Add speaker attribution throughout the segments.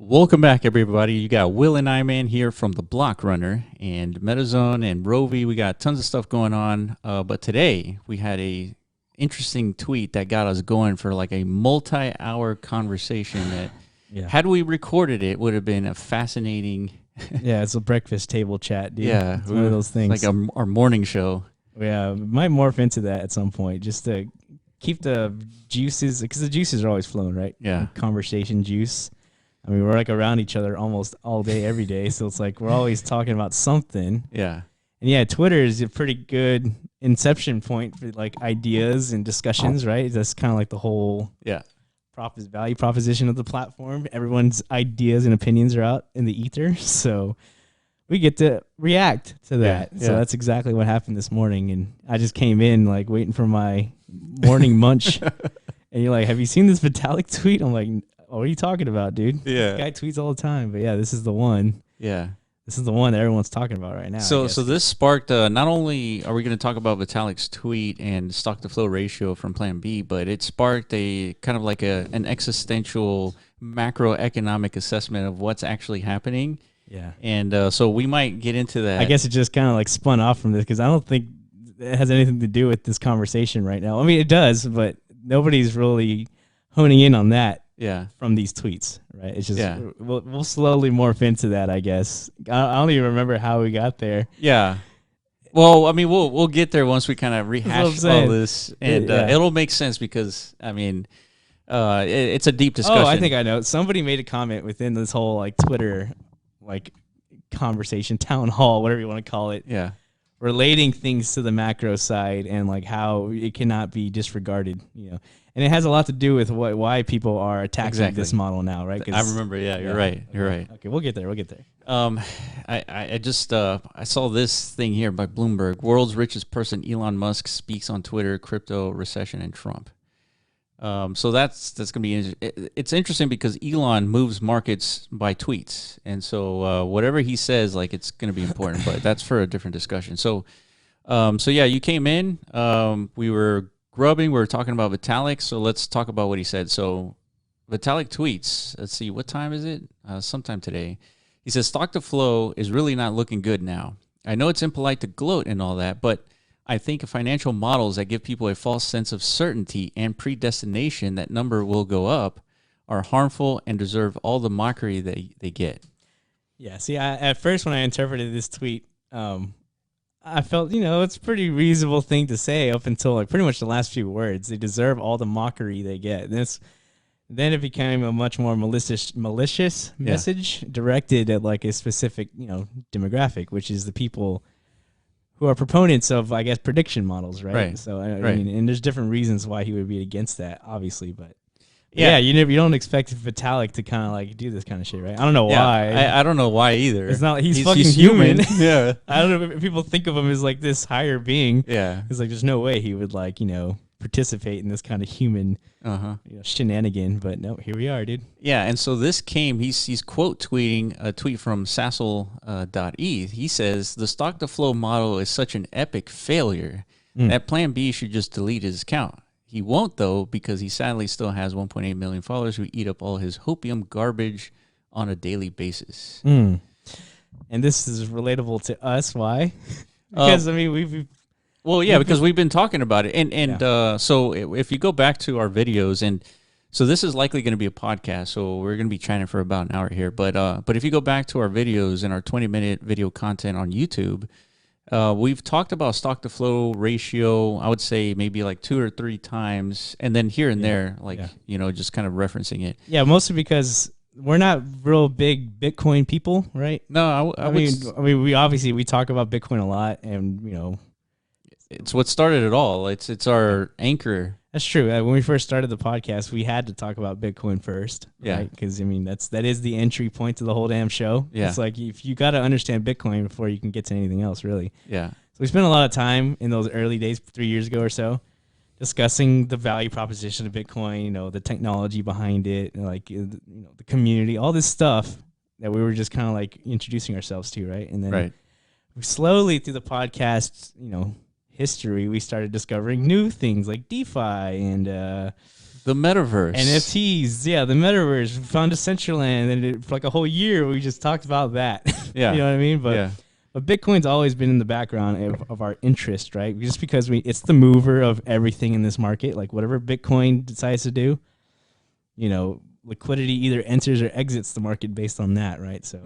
Speaker 1: Welcome back, everybody. You got Will and Iman here from the Block Runner and MetaZone and Rovi. We got tons of stuff going on. But today we had a interesting tweet that got us going for like a multi-hour conversation that had we recorded it would have been a fascinating.
Speaker 2: Yeah, it's a breakfast table chat, dude.
Speaker 1: Yeah,
Speaker 2: it's one of those things.
Speaker 1: Like our morning show.
Speaker 2: Yeah, we might morph into that at some point just to keep the juices, because the juices are always flowing, right?
Speaker 1: Yeah.
Speaker 2: Conversation juice. I mean, we're like around each other almost all day, every day. So it's like we're always talking about something.
Speaker 1: Yeah.
Speaker 2: And yeah, Twitter is a pretty good inception point for like ideas and discussions, right? That's kind of like the whole value proposition of the platform. Everyone's ideas and opinions are out in the ether. So we get to react to that.
Speaker 1: Yeah.
Speaker 2: So that's exactly what happened this morning. And I just came in like waiting for my morning munch. And you're like, have you seen this Vitalik tweet? I'm like, what are you talking about, dude?
Speaker 1: Yeah.
Speaker 2: This guy tweets all the time. But yeah, this is the one.
Speaker 1: Yeah.
Speaker 2: This is the one that everyone's talking about right now.
Speaker 1: So this sparked, not only are we going to talk about Vitalik's tweet and stock to flow ratio from Plan B, but it sparked a kind of like an existential macroeconomic assessment of what's actually happening.
Speaker 2: Yeah.
Speaker 1: And so we might get into that.
Speaker 2: I guess it just kind of like spun off from this because I don't think it has anything to do with this conversation right now. I mean, it does, but nobody's really honing in on that.
Speaker 1: Yeah.
Speaker 2: From these tweets, right? It's just we'll slowly morph into that, I guess. I don't even remember how we got there.
Speaker 1: Yeah. Well, I mean, we'll get there once we kind of rehash all this, and it'll make sense because I mean, it's a deep discussion.
Speaker 2: Oh, I think I know. Somebody made a comment within this whole like Twitter, like conversation, town hall, whatever you want to call it.
Speaker 1: Yeah.
Speaker 2: Relating things to the macro side and like how it cannot be disregarded, you know. And it has a lot to do with why people are attacking this model now, right?
Speaker 1: I remember. Yeah, you're right. You're right.
Speaker 2: Okay, we'll get there.
Speaker 1: I just I saw this thing here by Bloomberg. World's richest person, Elon Musk, speaks on Twitter, crypto, recession, and Trump. So that's gonna be. It's interesting because Elon moves markets by tweets, and so whatever he says, like it's gonna be important. But that's for a different discussion. So yeah, you came in. We were grubbing. We were talking about Vitalik. So let's talk about what he said. So Vitalik tweets. Let's see, what time is it? Sometime today. He says stock to flow is really not looking good now. I know it's impolite to gloat and all that, but I think financial models that give people a false sense of certainty and predestination that number will go up are harmful and deserve all the mockery they get.
Speaker 2: Yeah, see, at first when I interpreted this tweet, I felt, it's a pretty reasonable thing to say up until like pretty much the last few words. They deserve all the mockery they get. Then it became a much more malicious message directed at like a specific, demographic, which is the people who are proponents of, I guess, prediction models, right? So, I mean, and there's different reasons why he would be against that, obviously, but you don't expect Vitalik to kind of like do this kind of shit, right? I don't know why.
Speaker 1: I don't know why either.
Speaker 2: It's not. He's fucking human.
Speaker 1: Yeah.
Speaker 2: I don't know if people think of him as like this higher being.
Speaker 1: Yeah.
Speaker 2: It's like there's no way he would like participate in this kind of human shenanigan. But no, here we are, dude.
Speaker 1: Yeah, and so this came. He's quote tweeting a tweet from Sassel.eth. He says the stock to flow model is such an epic failure that Plan B should just delete his account. He won't, though, because he sadly still has 1.8 million followers who eat up all his hopium garbage on a daily basis.
Speaker 2: And this is relatable to us. Why? Because, I mean, we've...
Speaker 1: Well, yeah, because we've been talking about it. And so if you go back to our videos, and so this is likely going to be a podcast, so we're going to be chatting for about an hour here. But if you go back to our videos and our 20-minute video content on YouTube, we've talked about stock to flow ratio, I would say maybe like 2 or 3 times, and then here and there, just kind of referencing it.
Speaker 2: Yeah, mostly because we're not real big Bitcoin people, right?
Speaker 1: No, I mean,
Speaker 2: we talk about Bitcoin a lot, and
Speaker 1: it's what started it all. It's our anchor.
Speaker 2: That's true. When we first started the podcast, we had to talk about Bitcoin first, right? Because I mean, that is the entry point to the whole damn show. Yeah. It's like if you got to understand Bitcoin before you can get to anything else, really.
Speaker 1: Yeah.
Speaker 2: So we spent a lot of time in those early days, 3 years ago or so, discussing the value proposition of Bitcoin, the technology behind it, like the community, all this stuff that we were just kind of like introducing ourselves to, right? And then we slowly through the podcast, history, we started discovering new things like DeFi and
Speaker 1: The metaverse.
Speaker 2: NFTs, yeah, the metaverse. We found a Decentraland, and for like a whole year, we just talked about that.
Speaker 1: Yeah.
Speaker 2: You know what I mean? But
Speaker 1: Yeah.
Speaker 2: but Bitcoin's always been in the background of our interest, right? Just because it's the mover of everything in this market. Like whatever Bitcoin decides to do, liquidity either enters or exits the market based on that, right? So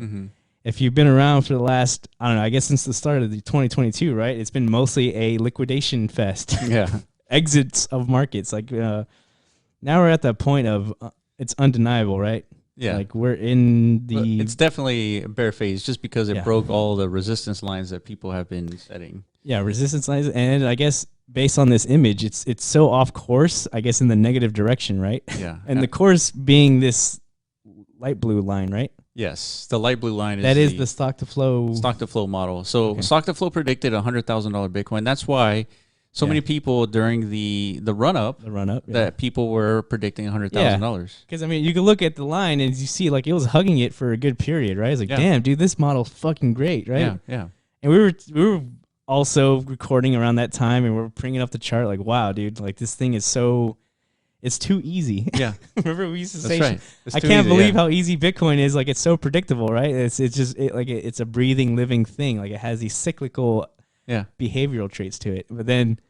Speaker 2: if you've been around for the last, I don't know, I guess since the start of the 2022, right? It's been mostly a liquidation fest.
Speaker 1: Yeah.
Speaker 2: Exits of markets. Like now we're at that point of it's undeniable, right?
Speaker 1: Yeah.
Speaker 2: Like we're in the...
Speaker 1: It's definitely a bear phase just because it broke all the resistance lines that people have been setting.
Speaker 2: Yeah, resistance lines. And I guess based on this image, it's so off course, I guess in the negative direction, right?
Speaker 1: Yeah.
Speaker 2: And the course being this light blue line, right?
Speaker 1: Yes. The light blue line
Speaker 2: is the stock to flow
Speaker 1: model. So stock to flow predicted $100,000 Bitcoin. That's why so many people during the run up that people were predicting $100,000.
Speaker 2: Because I mean, you can look at the line and you see like it was hugging it for a good period, right? It's like, damn, dude, this model's fucking great, right?
Speaker 1: Yeah, yeah.
Speaker 2: And we were also recording around that time, and we're bringing up the chart like, wow, dude, like this thing is it's too easy.
Speaker 1: Yeah.
Speaker 2: Remember we used to say,
Speaker 1: right.
Speaker 2: I can't believe how easy Bitcoin is. Like it's so predictable, right? It's a breathing, living thing. Like it has these cyclical behavioral traits to it. But then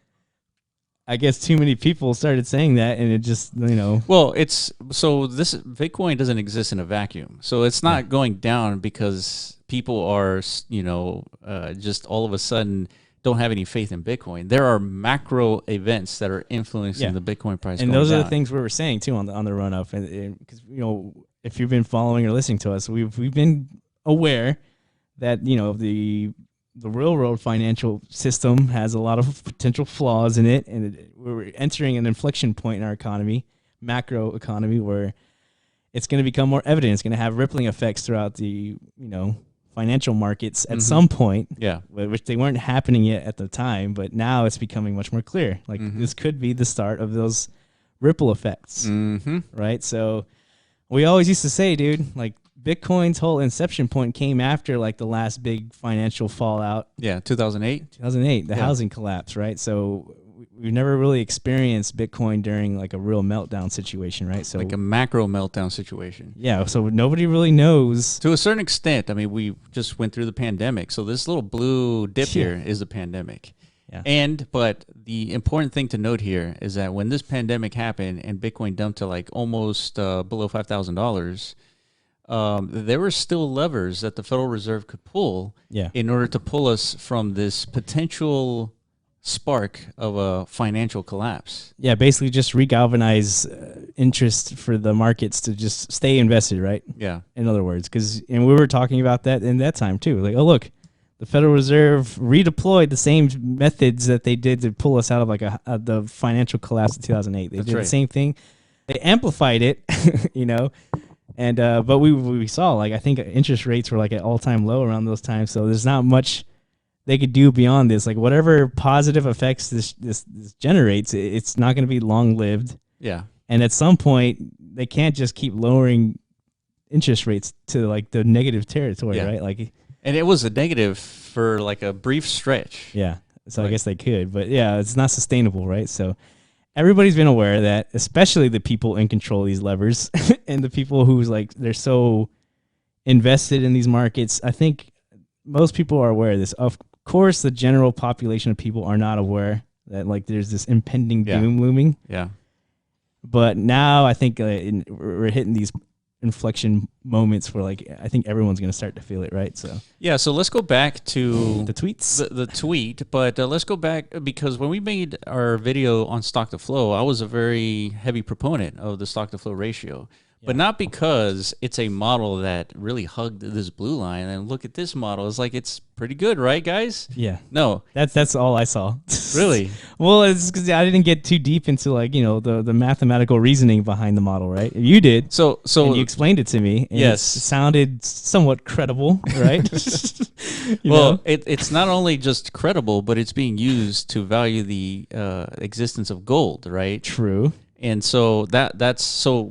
Speaker 2: I guess too many people started saying that, and it just,
Speaker 1: Well, this Bitcoin doesn't exist in a vacuum. So it's not going down because people are, just all of a sudden don't have any faith in Bitcoin. There are macro events that are influencing the Bitcoin price.
Speaker 2: And those are the things we were saying too on the run up. And because, if you've been following or listening to us, we've been aware that, the real world financial system has a lot of potential flaws in it, and we're entering an inflection point in our economy, macro economy, where it's going to become more evident. It's going to have rippling effects throughout the financial markets at some point, which they weren't happening yet at the time, but now it's becoming much more clear. Like this could be the start of those ripple effects, right? So we always used to say, dude, like, Bitcoin's whole inception point came after like the last big financial fallout.
Speaker 1: Yeah, 2008.
Speaker 2: 2008, the housing collapse, right? So we've never really experienced Bitcoin during like a real meltdown situation, right? So
Speaker 1: like a macro meltdown situation.
Speaker 2: Yeah, so nobody really knows.
Speaker 1: To a certain extent, I mean, we just went through the pandemic. So this little blue dip here is the pandemic. Yeah. But the important thing to note here is that when this pandemic happened and Bitcoin dumped to like almost below $5,000, there were still levers that the Federal Reserve could pull in order to pull us from this potential spark of a financial collapse. Yeah,
Speaker 2: basically just regalvanize interest for the markets to just stay invested, right?
Speaker 1: Yeah.
Speaker 2: In other words, and we were talking about that in that time too. Like, oh, look, the Federal Reserve redeployed the same methods that they did to pull us out of like the financial collapse of 2008. They did the same thing. They amplified it, And but we saw, like, I think interest rates were like at all-time low around those times, so there's not much they could do beyond this. Like whatever positive effects this generates, it's not going to be long-lived.
Speaker 1: Yeah.
Speaker 2: And at some point, they can't just keep lowering interest rates to like the negative territory, right? Like,
Speaker 1: and it was a negative for like a brief stretch.
Speaker 2: Yeah. So I guess they could, but yeah, it's not sustainable, right? So everybody's been aware of that, especially the people in control of these levers and the people who's like, they're so invested in these markets. I think most people are aware of this. Of course, the general population of people are not aware that like there's this impending doom looming.
Speaker 1: Yeah.
Speaker 2: But now I think we're hitting these inflection moments where like I think everyone's going to start to feel it, right? So
Speaker 1: so let's go back to
Speaker 2: the tweets,
Speaker 1: the tweet, but let's go back because when we made our video on stock to flow, I was a very heavy proponent of the stock to flow ratio, but not because it's a model that really hugged this blue line. And look at this model; it's like it's pretty good, right, guys?
Speaker 2: Yeah.
Speaker 1: No,
Speaker 2: that's all I saw.
Speaker 1: Really?
Speaker 2: Well, it's because I didn't get too deep into like the mathematical reasoning behind the model, right? You did.
Speaker 1: So
Speaker 2: and you explained it to me. And
Speaker 1: yes,
Speaker 2: it sounded somewhat credible, right?
Speaker 1: It's not only just credible, but it's being used to value the existence of gold, right?
Speaker 2: True.
Speaker 1: And so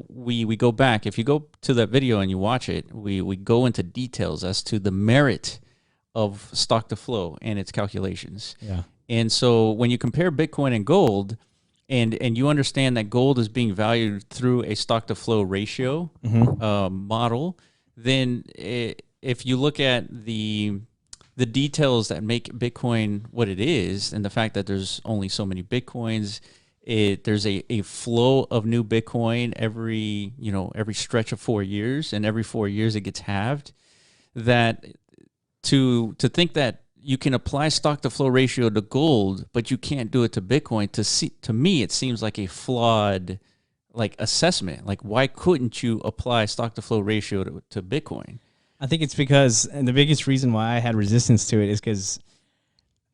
Speaker 1: we go back. If you go to that video and you watch it, we go into details as to the merit of stock to flow and its calculations.
Speaker 2: Yeah.
Speaker 1: And so when you compare Bitcoin and gold, and you understand that gold is being valued through a stock to flow ratio model, then if you look at the details that make Bitcoin what it is, and the fact that there's only so many Bitcoins, there's a flow of new Bitcoin every stretch of 4 years, and every 4 years it gets halved. That to think that you can apply stock to flow ratio to gold, but you can't do it to Bitcoin. To me, it seems like a flawed assessment. Like, why couldn't you apply stock to flow ratio to Bitcoin?
Speaker 2: I think it's because, and the biggest reason why I had resistance to it is because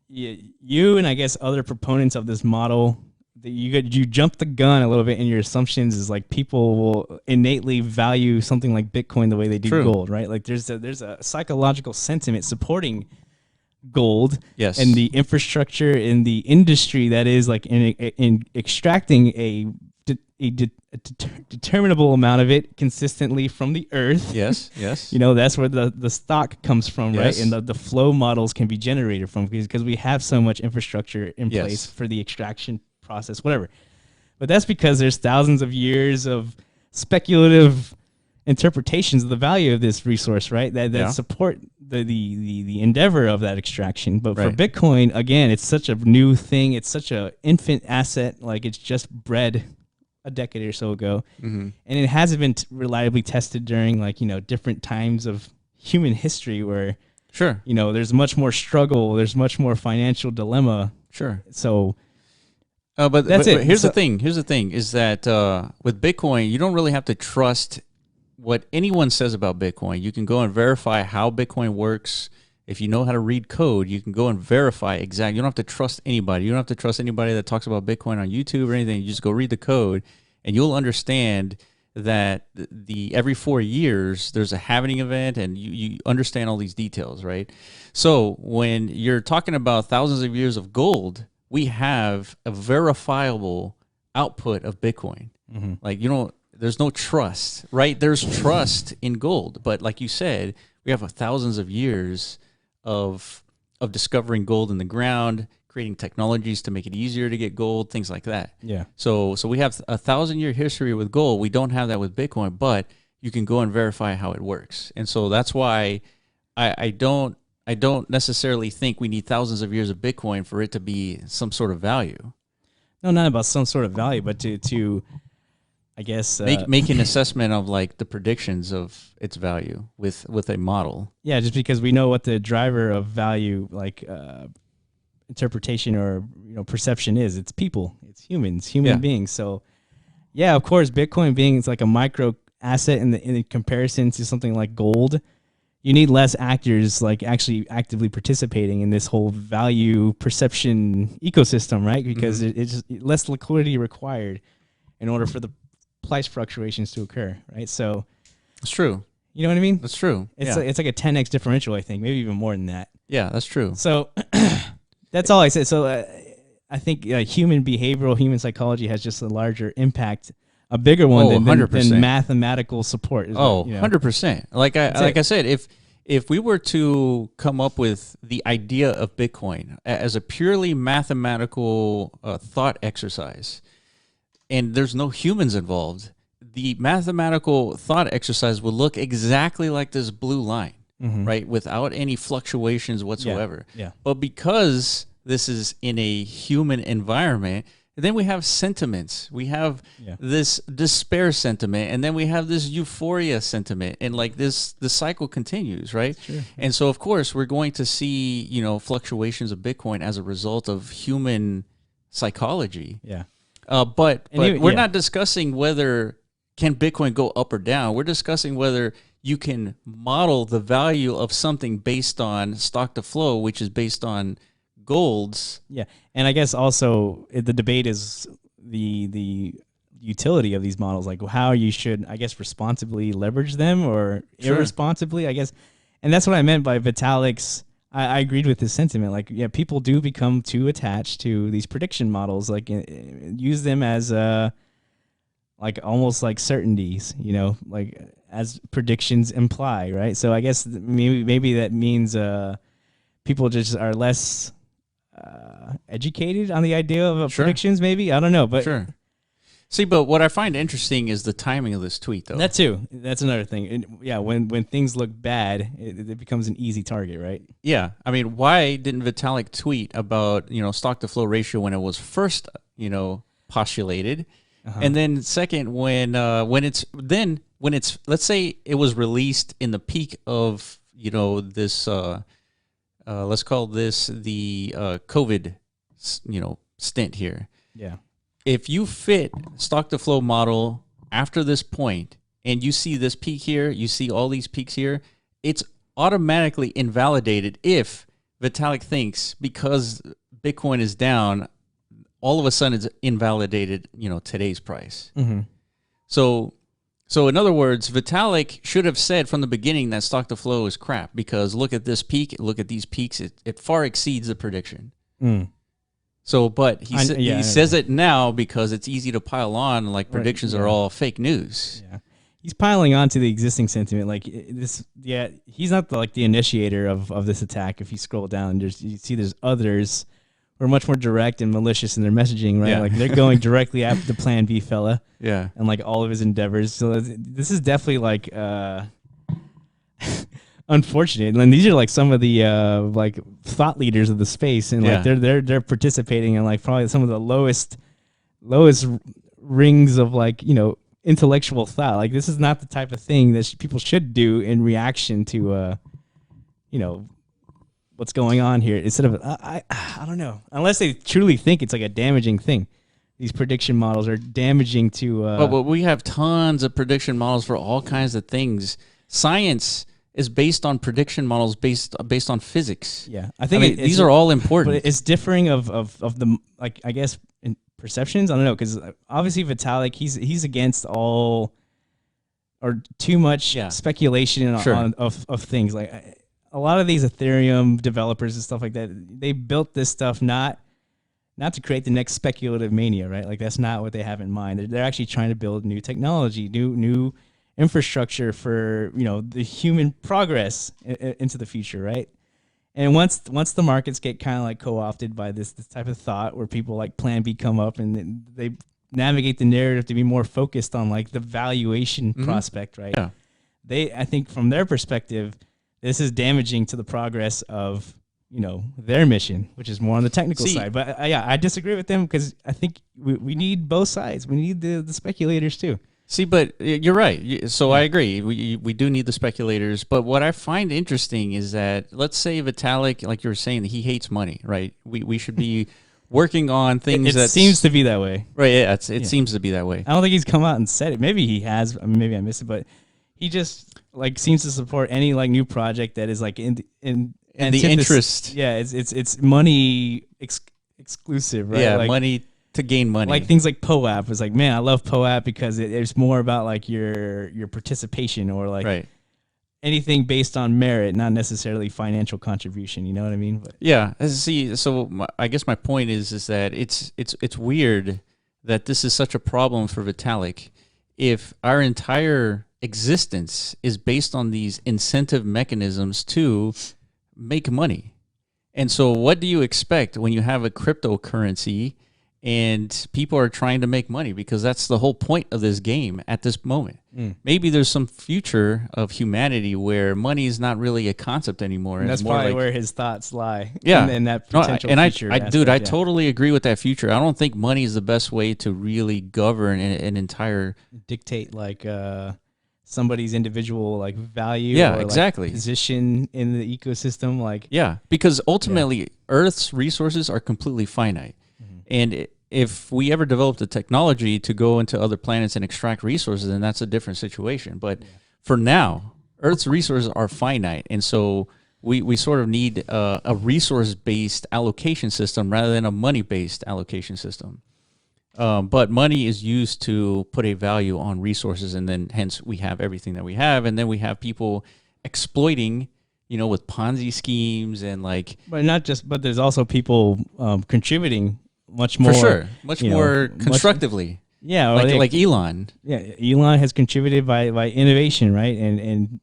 Speaker 2: you and I guess other proponents of this model, you jumped the gun a little bit in your assumptions. Is like people will innately value something like Bitcoin the way they do gold, right? Like there's a psychological sentiment supporting gold,
Speaker 1: yes,
Speaker 2: and the infrastructure in the industry that is like in extracting a determinable amount of it consistently from the earth.
Speaker 1: Yes.
Speaker 2: That's where the stock comes from,
Speaker 1: yes,
Speaker 2: right? And the flow models can be generated from because we have so much infrastructure in
Speaker 1: yes,
Speaker 2: place for the extraction process, whatever. But that's because there's thousands of years of speculative interpretations of the value of this resource, right? That support the endeavor of that extraction. But for Bitcoin, again, it's such a new thing. It's such a infant asset. Like it's just bred a decade or so ago, and it hasn't been reliably tested during different times of human history where there's much more struggle, there's much more financial dilemma. So
Speaker 1: but here's the thing is that with Bitcoin, you don't really have to trust what anyone says about Bitcoin. You can go and verify how Bitcoin works. If you know how to read code, you can go and verify exactly. You don't have to trust anybody. You don't have to trust anybody that talks about Bitcoin on YouTube or anything. You just go read the code, and you'll understand that every 4 years there's a halving event, and you understand all these details, right? So when you're talking about thousands of years of gold, we have a verifiable output of Bitcoin. Like, there's no trust, right? There's trust in gold, but like you said, we have thousands of years of discovering gold in the ground, creating technologies to make it easier to get gold, things like that.
Speaker 2: Yeah.
Speaker 1: So we have a 1,000-year history with gold. We don't have that with Bitcoin, but you can go and verify how it works. And so that's why I don't necessarily think we need thousands of years of Bitcoin for it to be some sort of value.
Speaker 2: No, not about some sort of value, but to I guess
Speaker 1: make an assessment of like the predictions of its value with a model.
Speaker 2: Yeah, just because we know what the driver of value, like interpretation or perception is. It's people, it's human beings. So yeah, of course, Bitcoin being it's like a micro asset in comparison to something like gold, you need less actors like actually actively participating in this whole value perception ecosystem, right? Because it's just less liquidity required in order for the price fluctuations to occur, right? So
Speaker 1: it's true.
Speaker 2: You know what I mean?
Speaker 1: That's true.
Speaker 2: It's like a 10x differential, I think, maybe even more than that.
Speaker 1: Yeah, that's true.
Speaker 2: So that's all I said. So I think human behavioral, human psychology has just a larger impact, a bigger one than mathematical support.
Speaker 1: 100%. Like I said, if we were to come up with the idea of Bitcoin as a purely mathematical thought exercise, and there's no humans involved, the mathematical thought exercise would look exactly like this blue line, right? Without any fluctuations whatsoever.
Speaker 2: Yeah.
Speaker 1: But because this is in a human environment, then we have sentiments. We have this despair sentiment, and then we have this euphoria sentiment, and like the cycle continues, right?
Speaker 2: Sure.
Speaker 1: And so, of course, we're going to see, fluctuations of Bitcoin as a result of human psychology.
Speaker 2: Yeah.
Speaker 1: But we're not discussing whether can Bitcoin go up or down. We're discussing whether you can model the value of something based on stock to flow, which is based on golds.
Speaker 2: Yeah, and I guess also the debate is the utility of these models, like how you should, I guess, responsibly leverage them or irresponsibly, I guess. And that's what I meant by Vitalik's. I agreed with his sentiment. Like, yeah, people do become too attached to these prediction models, like use them as like almost like certainties, like as predictions imply, right? So I guess maybe that means people just are less educated on the idea of
Speaker 1: Sure.
Speaker 2: predictions. Maybe I don't know, but
Speaker 1: Sure. See, but what I find interesting is the timing of this tweet, though.
Speaker 2: that too. That's another thing. And yeah, when things look bad, it becomes an easy target, right?
Speaker 1: Yeah, I mean, why didn't Vitalik tweet about stock to flow ratio when it was first postulated, and then second when it's let's say it was released in the peak of this let's call this the COVID stint here.
Speaker 2: Yeah.
Speaker 1: If you fit stock to flow model after this point and you see this peak here, you see all these peaks here, it's automatically invalidated if Vitalik thinks because Bitcoin is down, all of a sudden it's invalidated, today's price.
Speaker 2: Mm-hmm.
Speaker 1: So in other words, Vitalik should have said from the beginning that stock to flow is crap because look at this peak, look at these peaks, it far exceeds the prediction.
Speaker 2: Mm.
Speaker 1: So, but he says it now because it's easy to pile on, like predictions are all fake news.
Speaker 2: Yeah, he's piling on to the existing sentiment. Like this, yeah, he's not the initiator of this attack. If you scroll down, you see there's others who are much more direct and malicious in their messaging, right?
Speaker 1: Yeah.
Speaker 2: Like they're going directly after the Plan B fella,
Speaker 1: Yeah,
Speaker 2: and like all of his endeavors. So this is definitely like unfortunate. And these are like some of the like thought leaders of the space, and like they're participating in like probably some of the lowest rings of like intellectual thought. Like this is not the type of thing that people should do in reaction to what's going on here. Instead of I don't know, unless they truly think it's like a damaging thing. These prediction models are damaging to.
Speaker 1: But we have tons of prediction models for all kinds of things. Science is based on prediction models based on physics.
Speaker 2: Yeah, I think
Speaker 1: these are all important.
Speaker 2: But it's differing of the like I guess in perceptions. I don't know because obviously Vitalik he's against all or too much speculation of things. Like a lot of these Ethereum developers and stuff like that, they built this stuff not to create the next speculative mania, right? Like that's not what they have in mind. They're actually trying to build new technology, new infrastructure for the human progress into the future, right? And once the markets get kind of like co-opted by this type of thought, where people like Plan B come up and they navigate the narrative to be more focused on like the valuation prospect, right?
Speaker 1: Yeah.
Speaker 2: I think from their perspective, this is damaging to the progress of their mission, which is more on the technical side. But I disagree with them because I think we need both sides. We need the speculators too.
Speaker 1: See, but you're right. So I agree. We do need the speculators. But what I find interesting is that, let's say Vitalik, like you were saying, he hates money, right? We should be working on things that
Speaker 2: seems to be that way.
Speaker 1: Right, yeah, it seems to be that way.
Speaker 2: I don't think he's come out and said it. Maybe he has. I mean, maybe I missed it. But he just like seems to support any like new project that is like in
Speaker 1: the interest.
Speaker 2: Yeah, it's money exclusive, right?
Speaker 1: Yeah,
Speaker 2: like,
Speaker 1: money to gain money.
Speaker 2: Like things like POAP was like, man, I love POAP because it's more about like your participation or like anything based on merit, not necessarily financial contribution. You know what I mean? But,
Speaker 1: yeah. See, so I guess my point is that it's weird that this is such a problem for Vitalik if our entire existence is based on these incentive mechanisms to make money. And so what do you expect when you have a cryptocurrency and people are trying to make money? Because that's the whole point of this game at this moment. Maybe there's some future of humanity where money is not really a concept anymore.
Speaker 2: And that's probably where his thoughts lie.
Speaker 1: Yeah.
Speaker 2: In that potential future.
Speaker 1: I totally agree with that future. I don't think money is the best way to really govern an entire...
Speaker 2: Dictate like somebody's individual like value
Speaker 1: or
Speaker 2: like position in the ecosystem. Like
Speaker 1: because ultimately Earth's resources are completely finite. And if we ever develop the technology to go into other planets and extract resources, then that's a different situation. But for now, Earth's resources are finite. And so we sort of need a resource-based allocation system rather than a money-based allocation system. But money is used to put a value on resources, and then hence we have everything that we have. And then we have people exploiting, with Ponzi schemes and like...
Speaker 2: But there's also people contributing much more,
Speaker 1: for sure, much more constructively. Like Elon.
Speaker 2: Yeah, Elon has contributed by innovation, right, and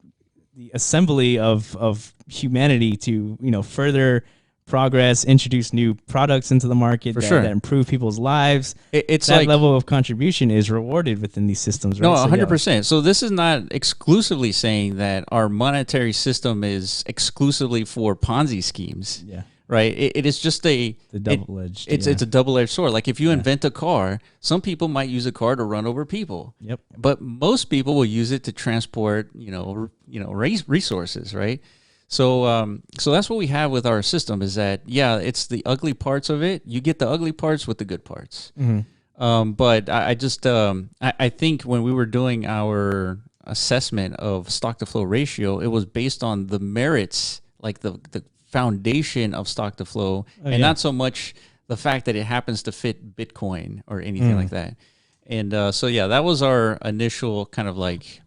Speaker 2: the assembly of humanity to further progress, introduce new products into the market
Speaker 1: sure.
Speaker 2: that improve people's lives.
Speaker 1: It's
Speaker 2: that
Speaker 1: like,
Speaker 2: level of contribution is rewarded within these systems, right?
Speaker 1: no,
Speaker 2: So,
Speaker 1: 100%. So this is not exclusively saying that our monetary system is exclusively for Ponzi schemes.
Speaker 2: Yeah.
Speaker 1: Right. It is just
Speaker 2: The double-edged.
Speaker 1: It's a double-edged sword. Like if you invent a car, some people might use a car to run over people.
Speaker 2: Yep.
Speaker 1: But most people will use it to transport, resources, right? So so that's what we have with our system is that, yeah, it's the ugly parts of it. You get the ugly parts with the good parts.
Speaker 2: Mm-hmm.
Speaker 1: But I think when we were doing our assessment of stock-to-flow ratio, it was based on the merits, like the foundation of stock-to-flow, and not so much the fact that it happens to fit Bitcoin or anything like that. And so, yeah, that was our initial kind of like,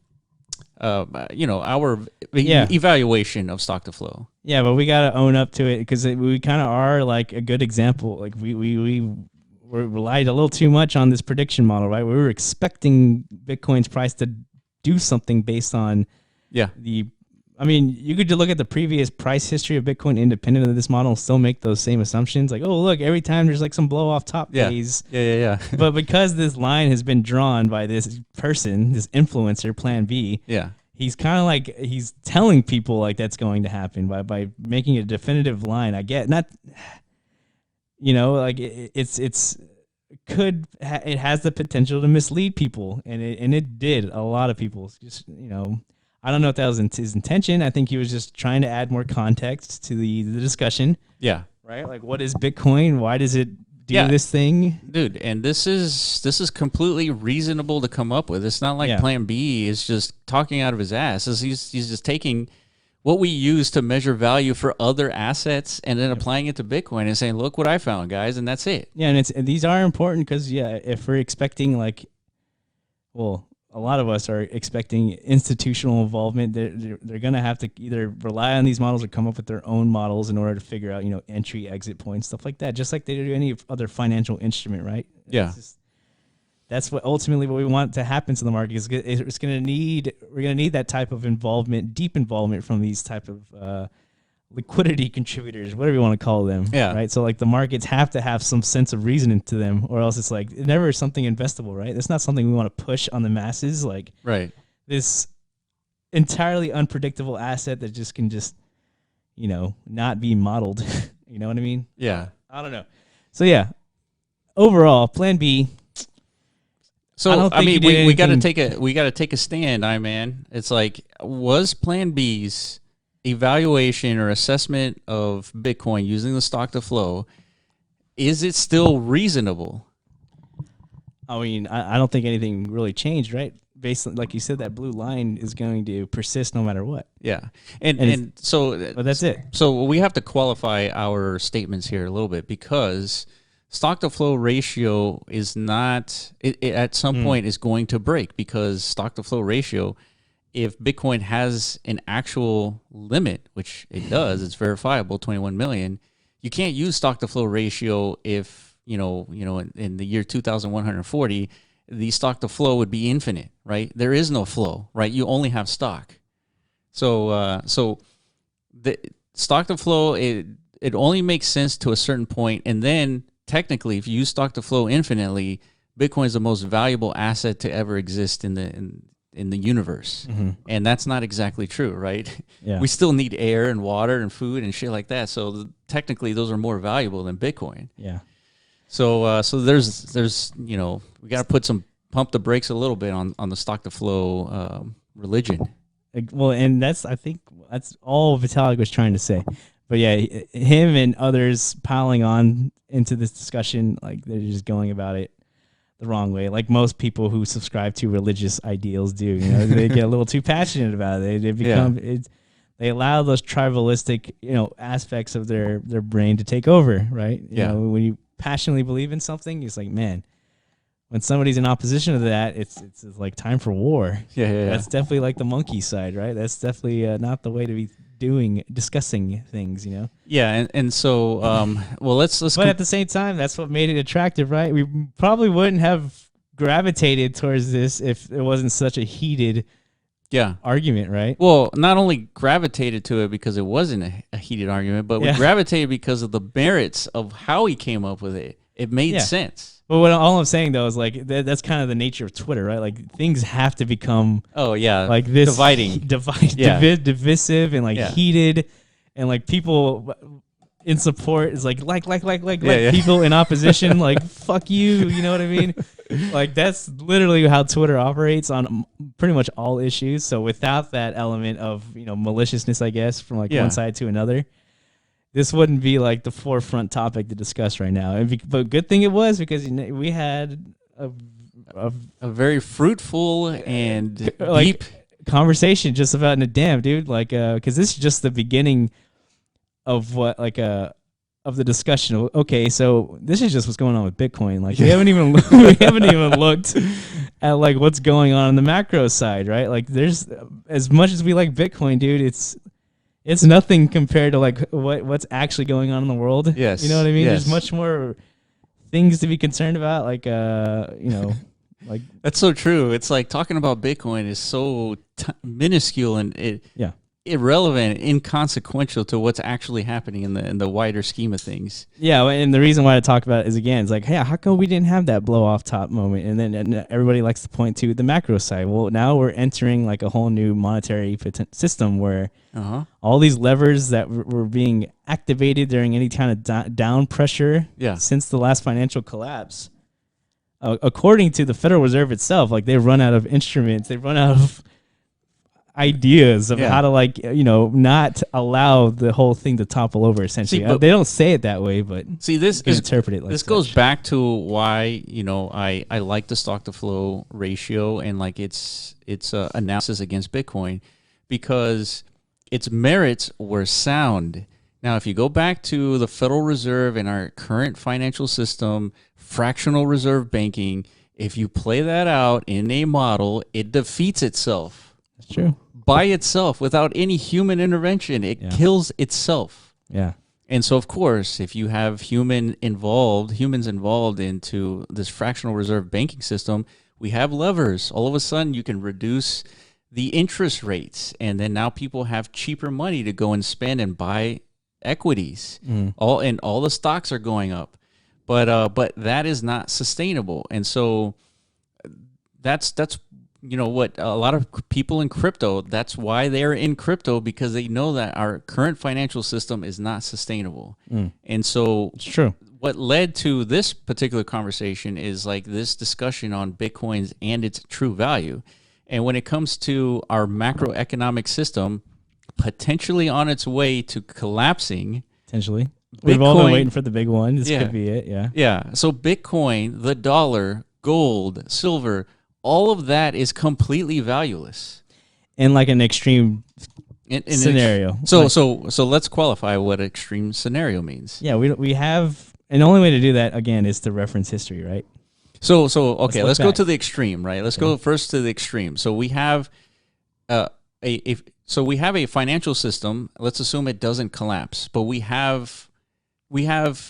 Speaker 1: our evaluation of stock-to-flow. Yeah,
Speaker 2: but we got to own up to it because we kind of are like a good example. Like we relied a little too much on this prediction model, right? We were expecting Bitcoin's price to do something based on you could look at the previous price history of Bitcoin independent of this model and still make those same assumptions. Like, oh, look, every time there's like some blow off top days.
Speaker 1: Yeah.
Speaker 2: But because this line has been drawn by this person, this influencer, Plan B, he's kind of like, he's telling people like that's going to happen by making a definitive line. I get not, like it has the potential to mislead people, and it did a lot of people. Just I don't know if that was his intention. I think he was just trying to add more context to the discussion.
Speaker 1: Yeah.
Speaker 2: Right. Like, what is Bitcoin? Why does it do this thing,
Speaker 1: dude? And this is completely reasonable to come up with. It's not like Plan B is just talking out of his ass. He's just taking what we use to measure value for other assets and then applying it to Bitcoin and saying, "Look what I found, guys," and that's it.
Speaker 2: Yeah, and these are important because if we're expecting a lot of us are expecting institutional involvement. They're going to have to either rely on these models or come up with their own models in order to figure out, entry, exit points, stuff like that, just like they do any other financial instrument, right?
Speaker 1: Yeah.
Speaker 2: That's what ultimately what we want to happen to the market is we're going to need that type of involvement, deep involvement from these type of liquidity contributors, whatever you want to call them.
Speaker 1: Yeah.
Speaker 2: Right. So like the markets have to have some sense of reasoning to them, or else it's like it never is something investable, right? It's not something we want to push on the masses. Like this entirely unpredictable asset that just can not be modeled. You know what I mean?
Speaker 1: Yeah.
Speaker 2: I don't know. So yeah, overall, Plan B.
Speaker 1: So we got to take a stand, man. It's like, was Plan B's evaluation or assessment of Bitcoin using the stock-to-flow, is it still reasonable?
Speaker 2: I mean, I don't think anything really changed, right? Based on, like you said, that blue line is going to persist no matter what.
Speaker 1: Yeah, and so,
Speaker 2: but that's it.
Speaker 1: So we have to qualify our statements here a little bit because stock-to-flow ratio is not. It at some point is going to break because stock-to-flow ratio, if Bitcoin has an actual limit, which it does, it's verifiable, 21 million, you can't use stock-to-flow ratio if, in the year 2140, the stock-to-flow would be infinite, right? There is no flow, right? You only have stock. So the stock-to-flow, it only makes sense to a certain point, and then technically, if you use stock-to-flow infinitely, Bitcoin is the most valuable asset to ever exist in the universe. And that's not exactly true, right?
Speaker 2: Yeah.
Speaker 1: We still need air and water and food and shit like that. So technically those are more valuable than Bitcoin.
Speaker 2: Yeah.
Speaker 1: So there's we got to pump the brakes a little bit on the stock-to-flow religion.
Speaker 2: Well, and I think that's all Vitalik was trying to say. But yeah, him and others piling on into this discussion, like they're just going about it the wrong way, like most people who subscribe to religious ideals do. They get a little too passionate about it. They become they allow those tribalistic aspects of their brain to take over, right? When you passionately believe in something, it's like, man, when somebody's in opposition to that, it's like time for war.
Speaker 1: Yeah.
Speaker 2: That's definitely like the monkey side, right? That's definitely not the way to be discussing things,
Speaker 1: Yeah, and so well, let's.
Speaker 2: But at the same time, that's what made it attractive, right? We probably wouldn't have gravitated towards this if it wasn't such a heated
Speaker 1: Yeah.
Speaker 2: argument, right?
Speaker 1: Well, not only gravitated to it because it wasn't a heated argument, but we gravitated because of the merits of how he came up with it. It made sense.
Speaker 2: But all I'm saying though is like that's kind of the nature of Twitter, right? Like things have to become like this divisive and like heated, and like people in support is like people in opposition like fuck you, you know what I mean? Like that's literally how Twitter operates on pretty much all issues. So without that element of maliciousness, I guess, from like one side to another, this wouldn't be like the forefront topic to discuss right now. But good thing it was, because we had a
Speaker 1: very fruitful and deep
Speaker 2: conversation just about in a damn dude. Like, because this is just the beginning of what of the discussion. Okay, so this is just what's going on with Bitcoin. Like we haven't even looked at like what's going on the macro side, right? Like there's, as much as we like Bitcoin, dude, it's nothing compared to like what's actually going on in the world.
Speaker 1: Yes.
Speaker 2: You know what I mean? There's much more things to be concerned about, like like
Speaker 1: that's so true. It's like talking about Bitcoin is so minuscule and irrelevant, inconsequential to what's actually happening in the wider scheme of things.
Speaker 2: Yeah, and the reason why I talk about it is, again, it's like, hey, how come we didn't have that blow off top moment? And then everybody likes to point to the macro side. Well, now we're entering like a whole new monetary system where all these levers that were being activated during any kind of down pressure since the last financial collapse, according to the Federal Reserve itself, like they run out of instruments, they run out of ideas of how to not allow the whole thing to topple over, essentially. They don't say it that way, but
Speaker 1: this
Speaker 2: you can interpret it like
Speaker 1: this goes back to why I like the stock to flow ratio and like its analysis against Bitcoin, because its merits were sound. Now, if you go back to the Federal Reserve and our current financial system, fractional reserve banking, if you play that out in a model, it defeats itself.
Speaker 2: That's true.
Speaker 1: By itself, without any human intervention, it kills itself.
Speaker 2: Yeah.
Speaker 1: And so, of course, if you have humans involved into this fractional reserve banking system, we have levers. All of a sudden, you can reduce the interest rates, and then now people have cheaper money to go and spend and buy equities. All the stocks are going up, but that is not sustainable. And so that's what a lot of people in crypto, that's why they're in crypto, because they know that our current financial system is not sustainable. And so
Speaker 2: it's true.
Speaker 1: What led to this particular conversation is like this discussion on Bitcoins and its true value. And when it comes to our macroeconomic system potentially on its way to collapsing.
Speaker 2: Potentially. We've all been waiting for the big one. This could be it,
Speaker 1: Yeah. So Bitcoin, the dollar, gold, silver, all of that is completely valueless
Speaker 2: in like an extreme scenario.
Speaker 1: So let's qualify what extreme scenario means.
Speaker 2: Yeah, we have, and the only way to do that again is to reference history, right?
Speaker 1: So okay, let's go to the extreme, right? Let's go first to the extreme. So we have we have a financial system. Let's assume it doesn't collapse, but we have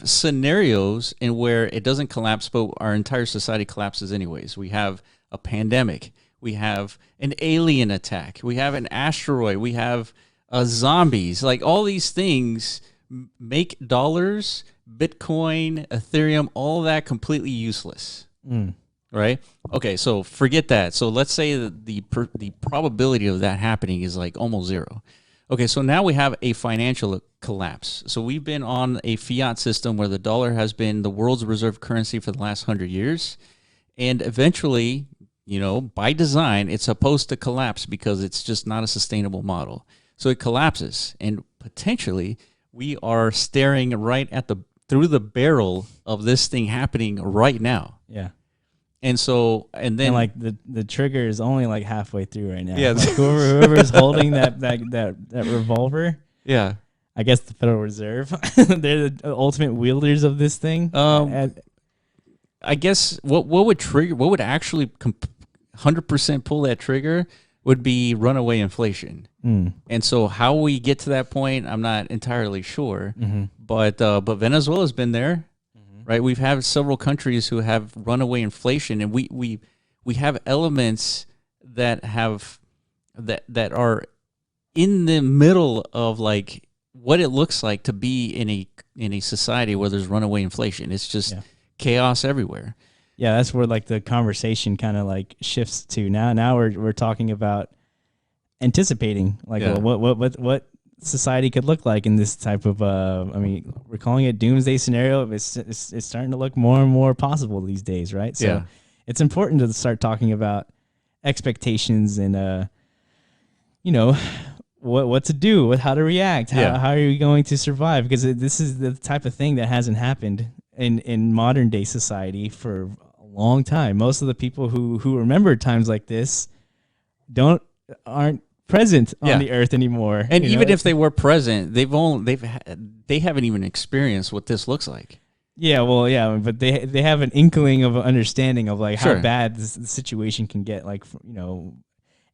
Speaker 1: scenarios in where it doesn't collapse, but our entire society collapses anyways. We have a pandemic, we have an alien attack, we have an asteroid, we have zombies. Like all these things make dollars, Bitcoin, Ethereum, all that completely useless. Right? Okay, so forget that. So let's say that the probability of that happening is like almost zero. Okay, so now we have a financial collapse. So we've been on a fiat system where the dollar has been the world's reserve currency for the last 100 years. And eventually, by design, it's supposed to collapse because it's just not a sustainable model. So it collapses, and potentially we are staring right at through the barrel of this thing happening right now.
Speaker 2: Yeah.
Speaker 1: And so, and then
Speaker 2: like the trigger is only like halfway through right now. Yeah. Like whoever's holding that revolver.
Speaker 1: Yeah.
Speaker 2: I guess the Federal Reserve. They're the ultimate wielders of this thing.
Speaker 1: I guess what would actually 100% pull that trigger would be runaway inflation. And so how we get to that point, I'm not entirely sure. But Venezuela's been there, right? We've had several countries who have runaway inflation, and we have elements that have that are in the middle of like what it looks like to be in a society where there's runaway inflation. It's just chaos everywhere.
Speaker 2: Yeah, that's where like the conversation kind of like shifts to now we're talking about anticipating like what society could look like in this type of I mean, we're calling it doomsday scenario. It's starting to look more and more possible these days, right? So it's important to start talking about expectations and what to do, how to react, how are you going to survive, because this is the type of thing that hasn't happened in modern day society for a long time. Most of the people who remember times like this aren't present on the earth anymore.
Speaker 1: And even if they were present, they haven't even experienced what this looks like.
Speaker 2: Yeah, well, yeah, but they have an inkling of an understanding of like how bad the situation can get, like,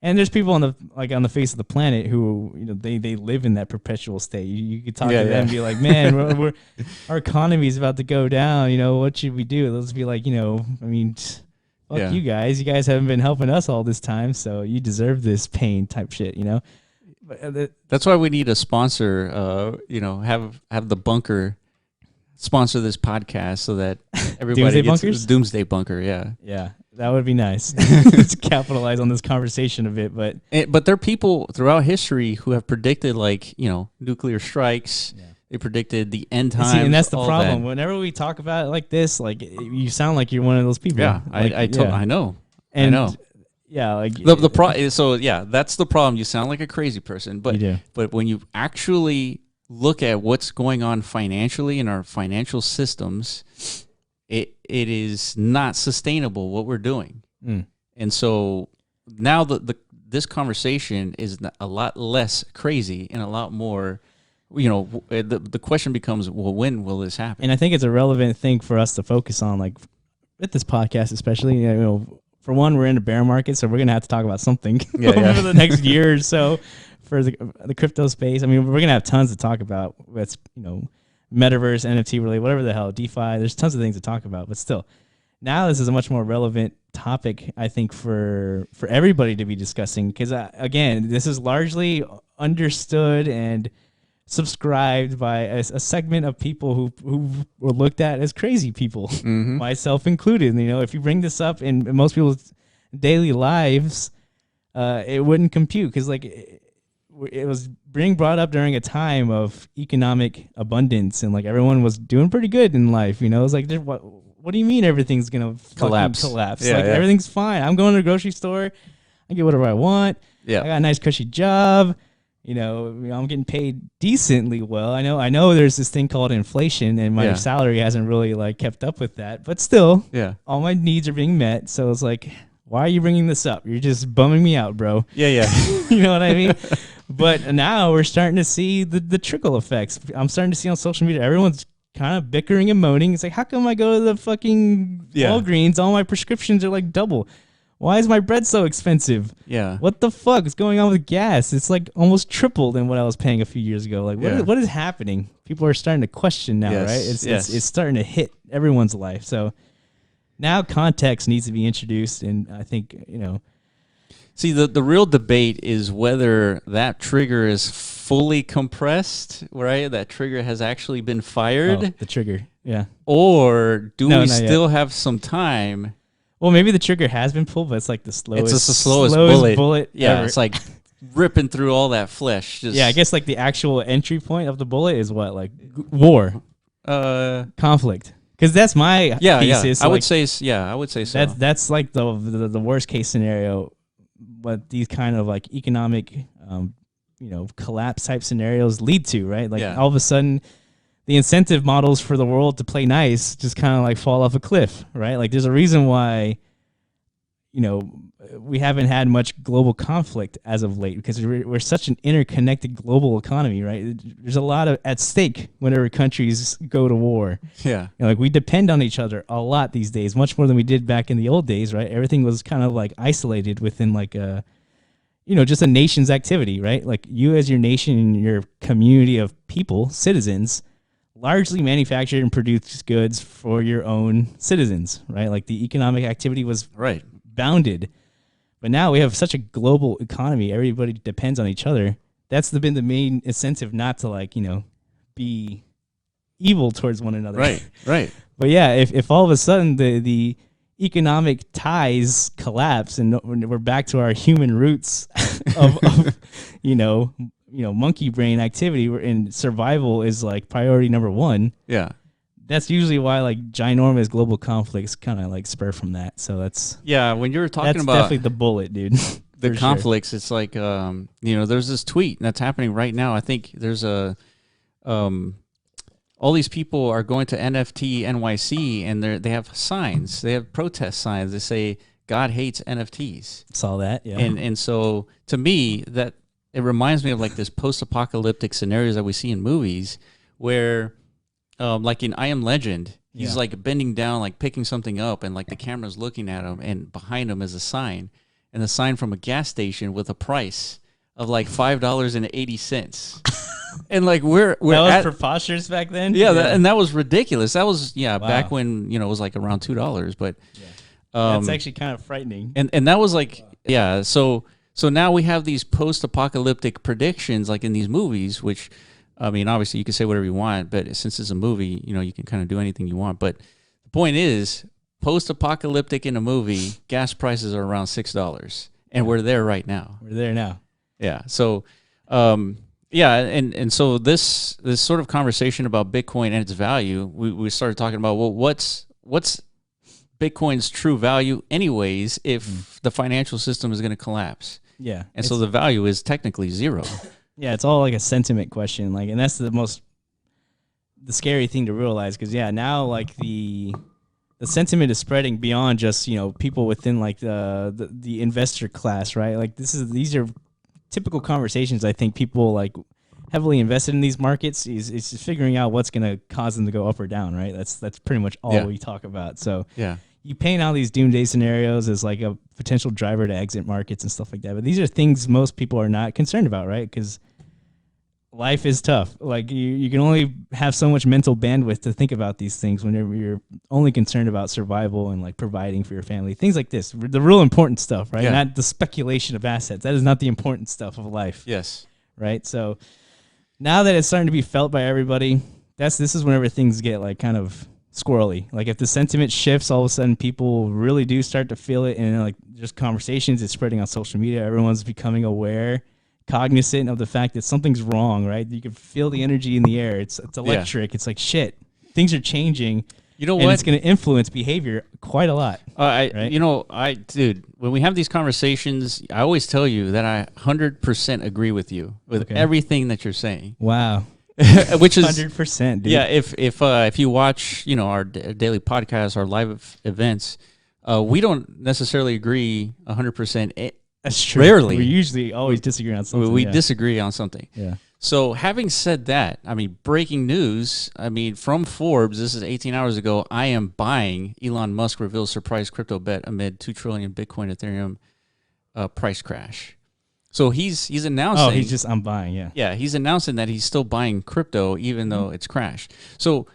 Speaker 2: and there's people on the face of the planet who they live in that perpetual state. You could talk to them and be like, man, our economy is about to go down. What should we do? Let's be like, I mean, fuck you guys. You guys haven't been helping us all this time, so you deserve this pain type shit. But,
Speaker 1: that's why we need a sponsor. Have the bunker sponsor this podcast so that everybody gets Doomsday Bunker.
Speaker 2: Yeah, that would be nice. Let's capitalize on this conversation a bit,
Speaker 1: but there are people throughout history who have predicted nuclear strikes. Yeah. They predicted the end times.
Speaker 2: And that's the problem. Whenever we talk about it like this, like you sound like you're one of those people.
Speaker 1: Yeah, I know.
Speaker 2: And
Speaker 1: I know.
Speaker 2: Yeah, like
Speaker 1: that's the problem. You sound like a crazy person, but when you actually look at what's going on financially in our financial systems, it is not sustainable what we're doing. And so now this conversation is a lot less crazy and a lot more, the question becomes, well, when will this happen?
Speaker 2: And I think it's a relevant thing for us to focus on, like with this podcast especially. For one, we're in a bear market, so we're going to have to talk about something over the next year or so for the crypto space. I mean, we're going to have tons to talk about. That's, metaverse, NFT, really, whatever the hell, DeFi. There's tons of things to talk about, but still, now this is a much more relevant topic, I think, for everybody to be discussing, because again, this is largely understood and subscribed by a segment of people who were looked at as crazy people, myself included. If you bring this up in most people's daily lives, it wouldn't compute, because it was being brought up during a time of economic abundance, and like everyone was doing pretty good in life. It was like, what do you mean everything's gonna collapse? Everything's fine. I'm going to the grocery store. I get whatever I want. I got a nice cushy job. I'm getting paid decently well. I know there's this thing called inflation, and my salary hasn't really kept up with that, but still, all my needs are being met. So it's like, why are you bringing this up? You're just bumming me out, bro.
Speaker 1: Yeah.
Speaker 2: You know what I mean? But now we're starting to see the trickle effects. I'm starting to see on social media, everyone's kind of bickering and moaning. It's like, how come I go to the fucking Walgreens, all my prescriptions are like double? Why is my bread so expensive?
Speaker 1: Yeah.
Speaker 2: What the fuck is going on with gas? It's like almost tripled than what I was paying a few years ago. Like, what is happening? People are starting to question now, right? It's starting to hit everyone's life. So now context needs to be introduced, and I think,
Speaker 1: See, the real debate is whether that trigger is fully compressed, right? That trigger has actually been fired.
Speaker 2: Oh, the trigger, yeah.
Speaker 1: Or do we still have some time?
Speaker 2: Well, maybe the trigger has been pulled, but it's like the slowest.
Speaker 1: It's just the slowest bullet.
Speaker 2: Yeah,
Speaker 1: it's like ripping through all that flesh.
Speaker 2: I guess like the actual entry point of the bullet is what, like war, conflict. Because that's my thesis.
Speaker 1: I would say so.
Speaker 2: That's like the worst case scenario. What these kind of like economic, collapse type scenarios lead to, right? Like all of a sudden, the incentive models for the world to play nice just kind of like fall off a cliff, right? Like there's a reason why, we haven't had much global conflict as of late, because we're such an interconnected global economy, right? There's a lot at stake whenever countries go to war.
Speaker 1: Yeah.
Speaker 2: We depend on each other a lot these days, much more than we did back in the old days, right? Everything was kind of like isolated within like a, just a nation's activity, right? Like you as your nation and your community of people, citizens, largely manufactured and produced goods for your own citizens, right? Like the economic activity was bounded. But now we have such a global economy. Everybody depends on each other. That's been the main incentive not to like, be evil towards one another.
Speaker 1: Right.
Speaker 2: But yeah, if all of a sudden the economic ties collapse and we're back to our human roots of monkey brain activity, and survival is like priority number one.
Speaker 1: Yeah.
Speaker 2: That's usually why like ginormous global conflicts kind of like spur from that. So that's
Speaker 1: when you were talking
Speaker 2: that's
Speaker 1: about
Speaker 2: definitely the bullet, dude.
Speaker 1: the
Speaker 2: For
Speaker 1: conflicts, it's like there's this tweet that's happening right now. I think there's all these people are going to NFT NYC and they have signs. They have protest signs that say God hates NFTs.
Speaker 2: Saw that, yeah.
Speaker 1: And so to me that it reminds me of like this post-apocalyptic scenarios that we see in movies where like in I Am Legend, he's like bending down, like picking something up, and like the camera's looking at him, and behind him is a sign, and a sign from a gas station with a price of like $5.80. And like we're
Speaker 2: that was preposterous back then.
Speaker 1: Yeah, and that was ridiculous. That was back when it was like around $2, but
Speaker 2: that's actually kind of frightening.
Speaker 1: And that was like So now we have these post-apocalyptic predictions like in these movies, which. I mean, obviously, you can say whatever you want, but since it's a movie, you can kind of do anything you want. But the point is, post-apocalyptic in a movie, gas prices are around $6, and we're there right now.
Speaker 2: We're there now.
Speaker 1: Yeah. So, and so this sort of conversation about Bitcoin and its value, we started talking about, well, what's Bitcoin's true value, anyways, if the financial system is going to collapse?
Speaker 2: Yeah.
Speaker 1: And so the value is technically zero.
Speaker 2: Yeah, it's all like a sentiment question, like, and that's the scary thing to realize, because now like the sentiment is spreading beyond just people within like the investor class, right? Like these are typical conversations. I think people like heavily invested in these markets is just figuring out what's going to cause them to go up or down, right? That's pretty much all we talk about. So you paint out these doomsday scenarios as like a potential driver to exit markets and stuff like that, but these are things most people are not concerned about, right? Because life is tough. Like you can only have so much mental bandwidth to think about these things whenever you're only concerned about survival and like providing for your family. Things like this, the real important stuff, right? Not the speculation of assets. That is not the important stuff of life.
Speaker 1: Yes.
Speaker 2: Right. So now that it's starting to be felt by everybody, this is whenever things get like kind of squirrely. Like if the sentiment shifts, all of a sudden people really do start to feel it, and like just conversations, it's spreading on social media. Everyone's becoming aware, cognizant of the fact that something's wrong, right? You can feel the energy in the air. It's electric. It's like, shit, things are changing.
Speaker 1: You know
Speaker 2: and
Speaker 1: what?
Speaker 2: It's going to influence behavior quite a lot.
Speaker 1: Dude, when we have these conversations, I always tell you that I 100% agree with you with everything that you're saying.
Speaker 2: Wow.
Speaker 1: Which is
Speaker 2: 100%, dude.
Speaker 1: Yeah. If you watch, our daily podcasts, our live events, we don't necessarily agree 100%.
Speaker 2: That's true.
Speaker 1: Rarely.
Speaker 2: We usually always disagree on something.
Speaker 1: We disagree on something.
Speaker 2: Yeah.
Speaker 1: So having said that, I mean, breaking news, from Forbes, this is 18 hours ago, I am buying. Elon Musk reveals surprise crypto bet amid 2 trillion Bitcoin Ethereum price crash. So he's announcing.
Speaker 2: Oh, I'm buying, yeah.
Speaker 1: Yeah, he's announcing that he's still buying crypto even though it's crashed. So,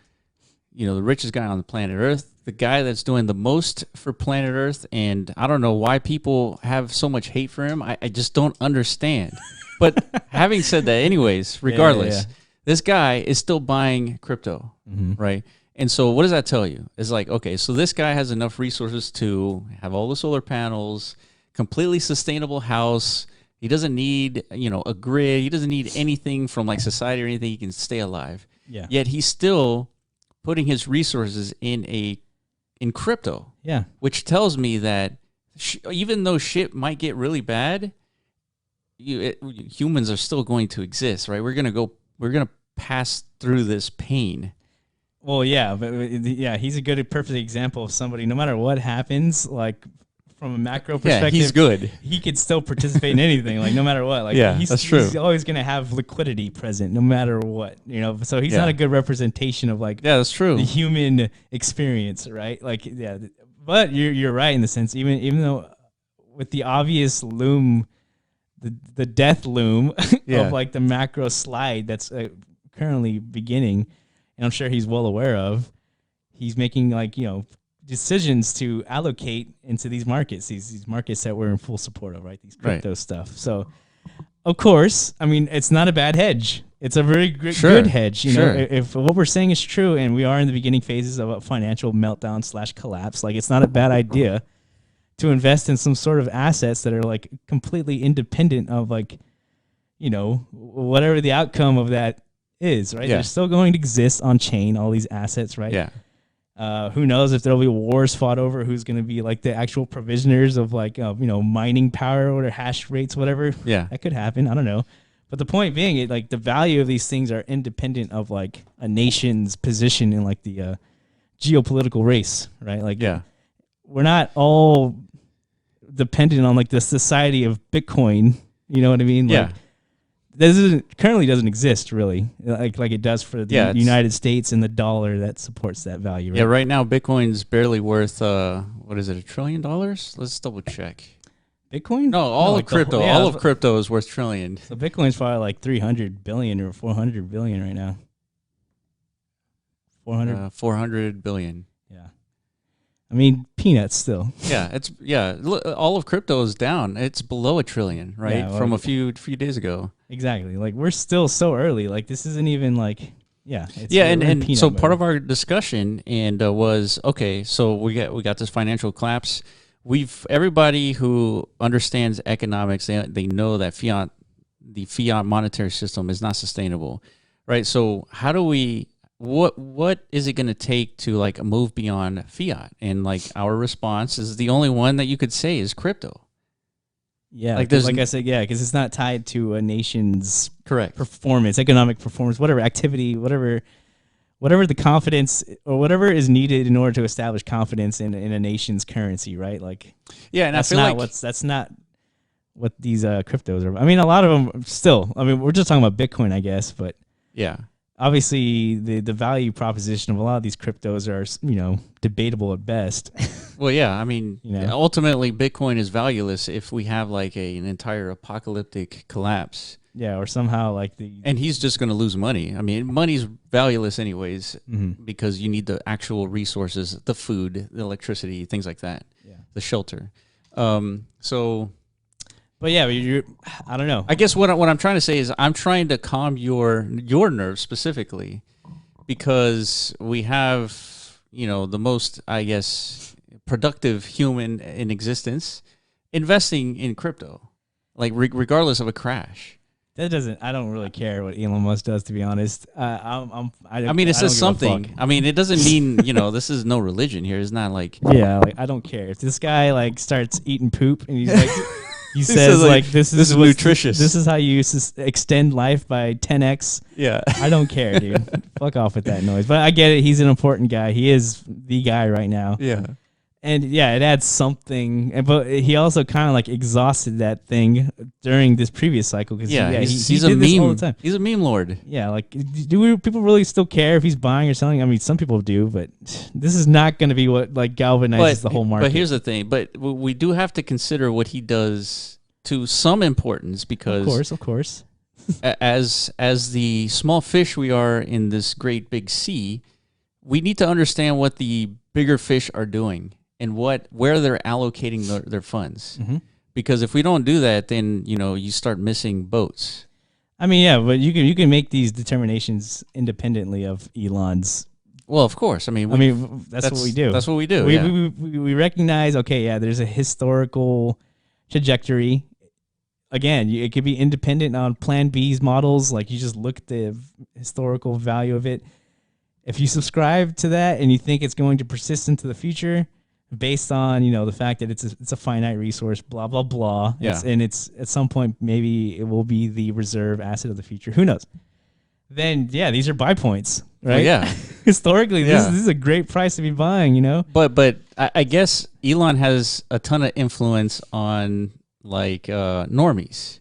Speaker 1: the richest guy on the planet Earth, the guy that's doing the most for planet Earth, and I don't know why people have so much hate for him. I just don't understand. But having said that, anyways, regardless, this guy is still buying crypto, right? And so what does that tell you? It's like, okay, so this guy has enough resources to have all the solar panels, completely sustainable house. He doesn't need, a grid. He doesn't need anything from like society or anything. He can stay alive.
Speaker 2: Yeah.
Speaker 1: Yet he's still putting his resources in crypto.
Speaker 2: Yeah.
Speaker 1: Which tells me that even though shit might get really bad, humans are still going to exist, right? We're gonna pass through this pain.
Speaker 2: Well, yeah, but he's a good, perfect example of somebody. No matter what happens, like from a macro perspective,
Speaker 1: he's good.
Speaker 2: He could still participate in anything, like no matter what. Like,
Speaker 1: that's true.
Speaker 2: He's always gonna have liquidity present, no matter what. So he's not a good representation of like
Speaker 1: that's true,
Speaker 2: the human experience, right? Like, but you're right in the sense, even though with the obvious loom. The death loom of like the macro slide that's currently beginning, and I'm sure he's well aware of. He's making like decisions to allocate into these markets, these markets that we're in full support of, right? These crypto stuff. So, of course, I mean, it's not a bad hedge. It's a very good hedge. You know, if what we're saying is true, and we are in the beginning phases of a financial meltdown / collapse, like it's not a bad idea to invest in some sort of assets that are like completely independent of like, you know, whatever the outcome of that is, right? They're still going to exist on chain, all these assets, right?
Speaker 1: Yeah.
Speaker 2: Who knows if there'll be wars fought over who's going to be like the actual provisioners of like, you know, mining power or hash rates, whatever.
Speaker 1: Yeah.
Speaker 2: That could happen. I don't know. But the point being, it like the value of these things are independent of like a nation's position in like the geopolitical race, right? Like, we're not all dependent on like the society of Bitcoin. You know what I mean? Like, this currently doesn't exist really, like it does for the United States and the dollar that supports that value. Right?
Speaker 1: Yeah, right now Bitcoin's barely worth what is it, $1 trillion? Let's double check.
Speaker 2: Bitcoin?
Speaker 1: No, all of crypto. All of crypto is worth trillion.
Speaker 2: So Bitcoin's probably like 300 billion or 400 billion right now.
Speaker 1: 400 billion.
Speaker 2: Yeah. I mean, peanuts still.
Speaker 1: All of crypto is down. It's below $1 trillion, right? From a few days ago.
Speaker 2: Exactly. Like we're still so early. Like this isn't even like
Speaker 1: and so part of our discussion was okay. So we got this financial collapse. Everybody who understands economics, they know that the fiat monetary system is not sustainable, right? So how do we? What is it going to take to like move beyond fiat? And like our response is the only one that you could say is crypto.
Speaker 2: Yeah, like I said, because it's not tied to a nation's performance, economic performance, whatever activity, whatever the confidence or whatever is needed in order to establish confidence in a nation's currency, right? Like,
Speaker 1: and
Speaker 2: that's
Speaker 1: I feel
Speaker 2: that's not what these cryptos are. I mean, a lot of them still. I mean, we're just talking about Bitcoin, I guess, but obviously the value proposition of a lot of these cryptos are, you know, debatable at best.
Speaker 1: Well, I mean, ultimately Bitcoin is valueless if we have like an entire apocalyptic collapse.
Speaker 2: Yeah, or somehow like
Speaker 1: and he's just going to lose money. I mean, money's valueless anyways because you need the actual resources, the food, the electricity, things like that, the shelter.
Speaker 2: But I don't know.
Speaker 1: I guess what I'm trying to say is I'm trying to calm your nerves specifically because we have, you know, the most, I guess, productive human in existence investing in crypto, like regardless of a crash.
Speaker 2: I don't really care what Elon Musk does, to be honest.
Speaker 1: I mean, it says something. I mean, it doesn't mean, you know, this is no religion here. It's not like...
Speaker 2: Yeah, like, I don't care. If this guy, like, starts eating poop and he's like... He says, like, this is
Speaker 1: nutritious.
Speaker 2: This is how you extend life by 10x.
Speaker 1: Yeah.
Speaker 2: I don't care, dude. Fuck off with that noise. But I get it. He's an important guy. He is the guy right now.
Speaker 1: Yeah.
Speaker 2: And it adds something. But he also kind of like exhausted that thing during this previous cycle. Cause
Speaker 1: he's
Speaker 2: a
Speaker 1: meme.
Speaker 2: This all the time.
Speaker 1: He's a meme lord.
Speaker 2: Yeah, like, people really still care if he's buying or selling? I mean, some people do, but this is not going to be what like galvanizes the whole market.
Speaker 1: But here's the thing. But we do have to consider what he does to some importance because,
Speaker 2: of course,
Speaker 1: as the small fish we are in this great big sea, we need to understand what the bigger fish are doing and where they're allocating their funds. Mm-hmm. Because if we don't do that, then, you know, you start missing boats.
Speaker 2: I mean, but you can make these determinations independently of Elon's.
Speaker 1: Well, of course. I mean,
Speaker 2: that's what we do.
Speaker 1: That's what we do.
Speaker 2: We recognize, there's a historical trajectory. Again, it could be independent on Plan B's models. Like, you just look at the historical value of it. If you subscribe to that and you think it's going to persist into the future, based on, you know, the fact that it's a finite resource, blah blah blah, and it's at some point maybe it will be the reserve asset of the future. Who knows? Then these are buy points, right?
Speaker 1: Well,
Speaker 2: Historically, this is a great price to be buying. You know,
Speaker 1: but I guess Elon has a ton of influence on like normies.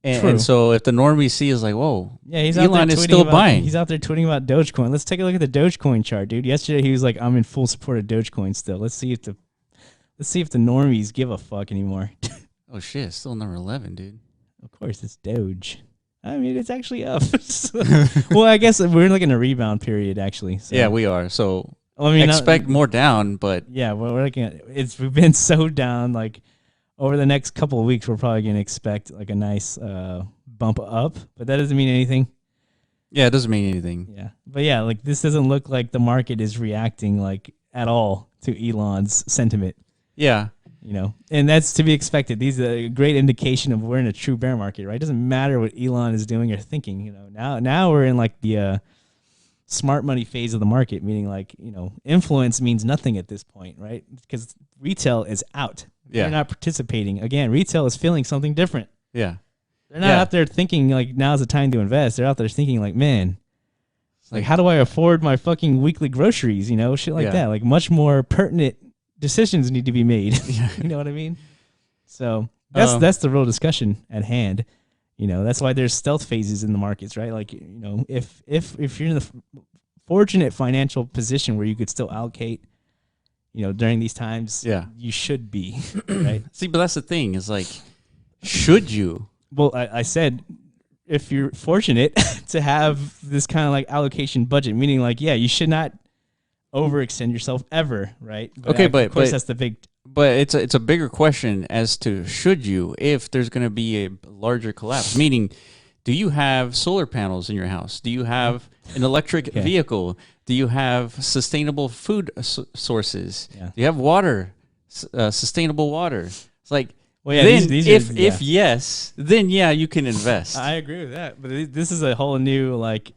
Speaker 1: And so if the normies see is like, whoa, Elon is still buying.
Speaker 2: He's out there tweeting about Dogecoin. Let's take a look at the Dogecoin chart, dude. Yesterday he was like, I'm in full support of Dogecoin still. Let's see if the normies give a fuck anymore.
Speaker 1: Oh shit, it's still number 11, dude.
Speaker 2: Of course, it's Doge. I mean, it's actually up. Well, I guess we're like in a rebound period, actually. So.
Speaker 1: Yeah, we are. So
Speaker 2: Well, I mean,
Speaker 1: expect more down, but
Speaker 2: yeah, we're looking at we've been so down. Like over the next couple of weeks, we're probably gonna expect like a nice bump up, but that doesn't mean anything.
Speaker 1: yeah, it doesn't mean anything.
Speaker 2: Yeah, but yeah, like this doesn't look like the market is reacting like at all to Elon's sentiment.
Speaker 1: Yeah,
Speaker 2: and that's to be expected. These are a great indication of we're in a true bear market, right? It doesn't matter what Elon is doing or thinking. Now we're in like the smart money phase of the market, meaning like, influence means nothing at this point, right? Because retail is out.
Speaker 1: Yeah.
Speaker 2: They're not participating. Again, retail is feeling something different.
Speaker 1: Yeah.
Speaker 2: They're not out there thinking like now's the time to invest. They're out there thinking like, man, like how do I afford my fucking weekly groceries? Shit like that. Like much more pertinent decisions need to be made. You know what I mean? So that's the real discussion at hand. That's why there's stealth phases in the markets, right? Like, if you're in the fortunate financial position where you could still allocate, during these times, you should be, right?
Speaker 1: See, but that's the thing is like, should you?
Speaker 2: Well, I said, if you're fortunate to have this kind of like allocation budget, meaning like, you should not overextend yourself ever, right?
Speaker 1: But of
Speaker 2: course, that's the big.
Speaker 1: But it's a bigger question as to should you, if there's going to be a larger collapse. Meaning, do you have solar panels in your house? Do you have an electric vehicle? Do you have sustainable food sources?
Speaker 2: Yeah.
Speaker 1: Do you have water, sustainable water? It's like,
Speaker 2: well,
Speaker 1: then
Speaker 2: if
Speaker 1: yes, then you can invest.
Speaker 2: I agree with that. But this is a whole new like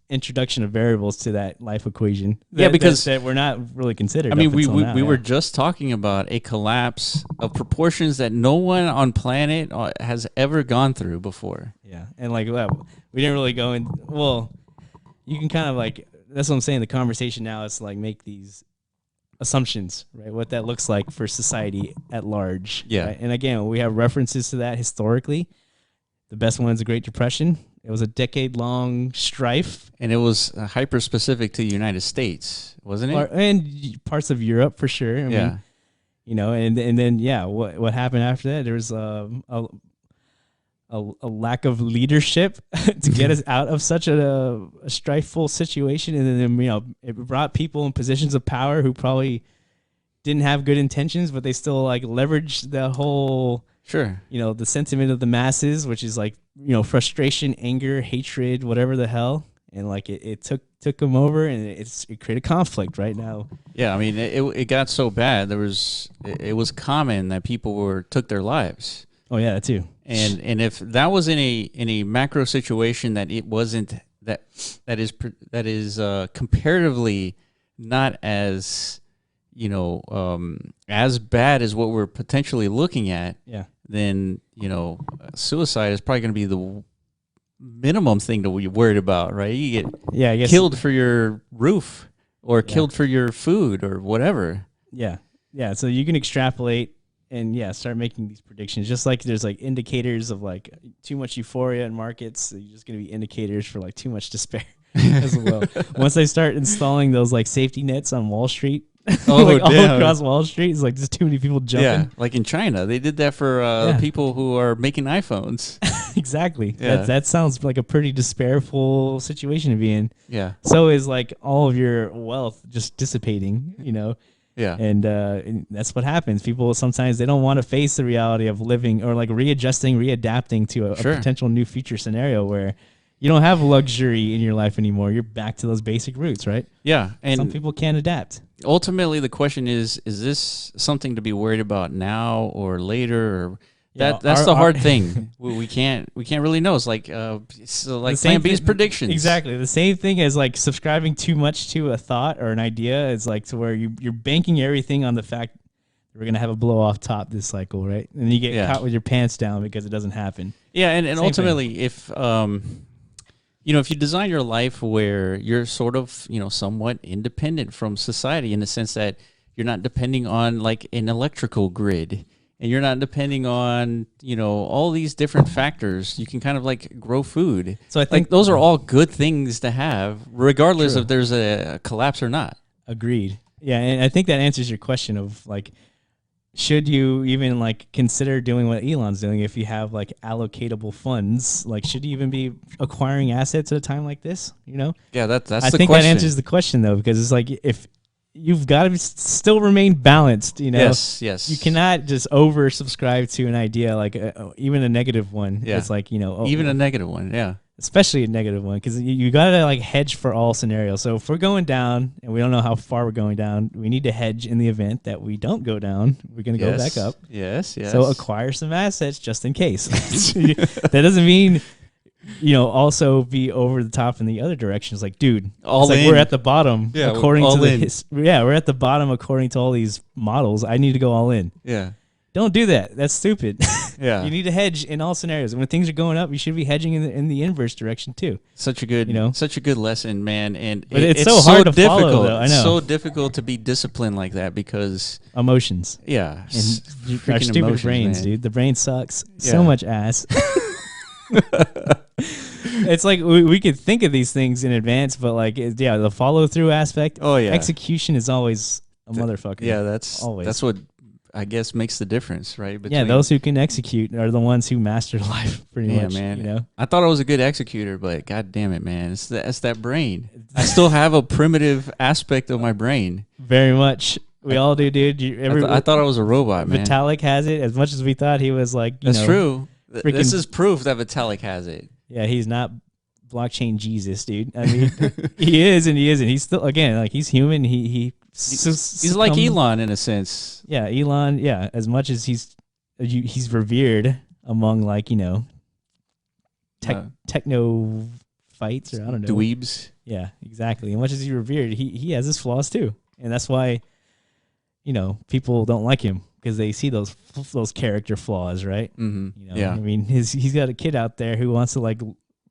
Speaker 2: introduction of variables to that life equation.
Speaker 1: Because
Speaker 2: that we're not really considered.
Speaker 1: I mean, we were just talking about a collapse of proportions that no one on planet has ever gone through before.
Speaker 2: Yeah, and like we didn't really go in. Well, you can kind of like that's what I'm saying. The conversation now is like make these assumptions, right? What that looks like for society at large.
Speaker 1: Yeah,
Speaker 2: right? And again, we have references to that historically. The best one is the Great Depression. It was a decade-long strife.
Speaker 1: And it was hyper-specific to the United States, wasn't it?
Speaker 2: And parts of Europe, for sure. I mean, and then, what happened after that? There was a lack of leadership to get us out of such a strifeful situation. And then, it brought people in positions of power who probably didn't have good intentions, but they still, like, leveraged the whole...
Speaker 1: Sure.
Speaker 2: The sentiment of the masses, which is like, frustration, anger, hatred, whatever the hell. And like it took them over and it created conflict right now. Yeah.
Speaker 1: I mean, it got so bad. It was common that people took their lives.
Speaker 2: Oh yeah, that too.
Speaker 1: And if that was in a macro situation that it wasn't, that is comparatively not as, as bad as what we're potentially looking at.
Speaker 2: Yeah.
Speaker 1: Then, suicide is probably going to be the minimum thing to be worried about, right? You get killed for your roof or killed for your food or whatever.
Speaker 2: Yeah. Yeah. So you can extrapolate and start making these predictions. Just like there's like indicators of like too much euphoria in markets. So you're just going to be indicators for like too much despair as well. Once they start installing those like safety nets on Wall Street, all across Wall Street, it's like just too many people jumping.
Speaker 1: Yeah, like in China, they did that for people who are making iPhones.
Speaker 2: Exactly. Yeah. That sounds like a pretty despairful situation to be in.
Speaker 1: Yeah.
Speaker 2: So is like all of your wealth just dissipating,
Speaker 1: Yeah.
Speaker 2: And that's what happens. People sometimes they don't want to face the reality of living or like readapting to a potential new future scenario where you don't have luxury in your life anymore. You're back to those basic roots, right?
Speaker 1: Yeah. And
Speaker 2: some people can't adapt.
Speaker 1: Ultimately, the question is this something to be worried about now or later? Or that's the hard thing. We can't really know. It's like Plan B's predictions.
Speaker 2: Exactly. The same thing as like subscribing too much to a thought or an idea. It's like to where you're banking everything on the fact that we're going to have a blow off top this cycle, right? And you get caught with your pants down because it doesn't happen.
Speaker 1: Yeah. And ultimately, if if you design your life where you're sort of, somewhat independent from society in the sense that you're not depending on like an electrical grid and you're not depending on, all these different factors, you can kind of like grow food. So I think those are all good things to have, regardless if there's a collapse or not.
Speaker 2: Agreed. Yeah. And I think that answers your question of like, should you even like consider doing what Elon's doing if you have like allocatable funds? Like, should you even be acquiring assets at a time like this?
Speaker 1: Yeah, that's the question.
Speaker 2: I think that answers the question though, because it's like you've got to still remain balanced. You know,
Speaker 1: Yes.
Speaker 2: you cannot just over subscribe to an idea like even a negative one.
Speaker 1: Yeah.
Speaker 2: It's like, you know,
Speaker 1: Even a negative one. Yeah.
Speaker 2: especially a negative one, because you got to like hedge for all scenarios. So if we're going down and we don't know how far we're going down, we need to hedge in the event that we don't go down. We're going to go back up.
Speaker 1: Yes.
Speaker 2: So acquire some assets just in case. That doesn't mean, you know, also be over the top in the other direction. It's like, dude, we're at the bottom according to we're at the bottom according to all these models. I need to go all in.
Speaker 1: Yeah.
Speaker 2: Don't do that. That's stupid.
Speaker 1: Yeah.
Speaker 2: You need to hedge in all scenarios. When things are going up, you should be hedging in the inverse direction too.
Speaker 1: Such a good, such a good lesson, man. And
Speaker 2: but it's so hard to
Speaker 1: difficult.
Speaker 2: follow, though. I know.
Speaker 1: It's so difficult to be disciplined like that because
Speaker 2: emotions.
Speaker 1: Yeah.
Speaker 2: And our stupid
Speaker 1: emotions,
Speaker 2: brains,
Speaker 1: man.
Speaker 2: dude. The brain sucks so much ass. It's like we could think of these things in advance, but like, the follow through aspect.
Speaker 1: Oh yeah.
Speaker 2: Execution is always a motherfucker.
Speaker 1: Yeah, that's
Speaker 2: always.
Speaker 1: That's what I guess makes the difference, right?
Speaker 2: Yeah, those who can execute are the ones who master life, pretty much.
Speaker 1: Man.
Speaker 2: You know,
Speaker 1: I thought I was a good executor, but god damn it, man, it's that brain. I still have a primitive aspect of my brain.
Speaker 2: Very much. We all do, dude.
Speaker 1: I thought I was a robot, man.
Speaker 2: Vitalik has it. As much as we thought he was like,
Speaker 1: that's true.
Speaker 2: Freaking,
Speaker 1: this is proof that Vitalik has it.
Speaker 2: Yeah, he's not blockchain Jesus, dude. I mean, he is and he isn't. He's still, again, like, he's human. He's
Speaker 1: like Elon in a sense.
Speaker 2: Yeah, Elon. Yeah, as much as he's revered among, like, techno fights, or I don't know,
Speaker 1: dweebs.
Speaker 2: Yeah, exactly. As much as he's revered, he has his flaws too, and that's why people don't like him, because they see those character flaws, right?
Speaker 1: Mm-hmm. Yeah.
Speaker 2: I mean, he's got a kid out there who wants to like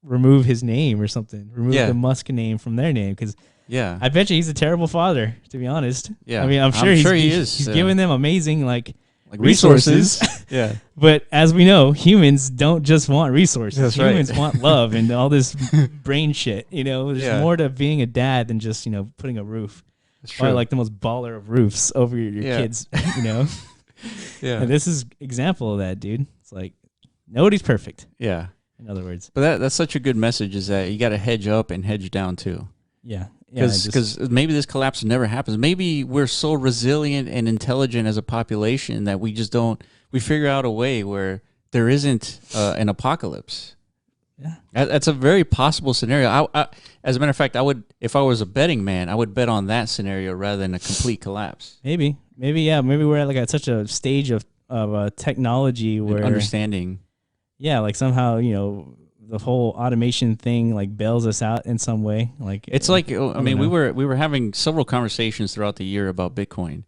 Speaker 2: remove his name or something, remove the Musk name from their name, because I bet you he's a terrible father, to be honest.
Speaker 1: Yeah,
Speaker 2: I mean, I'm sure he is. He's giving them amazing like resources.
Speaker 1: Yeah,
Speaker 2: but as we know, humans don't just want resources.
Speaker 1: That's
Speaker 2: humans
Speaker 1: right.
Speaker 2: want love and all this brain shit. There's more to being a dad than just putting a roof.
Speaker 1: That's
Speaker 2: Probably
Speaker 1: true.
Speaker 2: like the most baller of roofs over your kids.
Speaker 1: Yeah.
Speaker 2: And this is example of that, dude. It's like nobody's perfect.
Speaker 1: Yeah.
Speaker 2: In other words.
Speaker 1: But that's such a good message, is that you got to hedge up and hedge down too.
Speaker 2: Yeah.
Speaker 1: Because maybe this collapse never happens. Maybe we're so resilient and intelligent as a population that we just we figure out a way where there isn't an apocalypse.
Speaker 2: Yeah.
Speaker 1: That's a very possible scenario. I, as a matter of fact, if I was a betting man, I would bet on that scenario rather than a complete collapse.
Speaker 2: Maybe we're at like at such a stage of technology where
Speaker 1: understanding.
Speaker 2: Yeah, like somehow, the whole automation thing like bails us out in some way. Like
Speaker 1: it's like, I mean, we were having several conversations throughout the year about Bitcoin,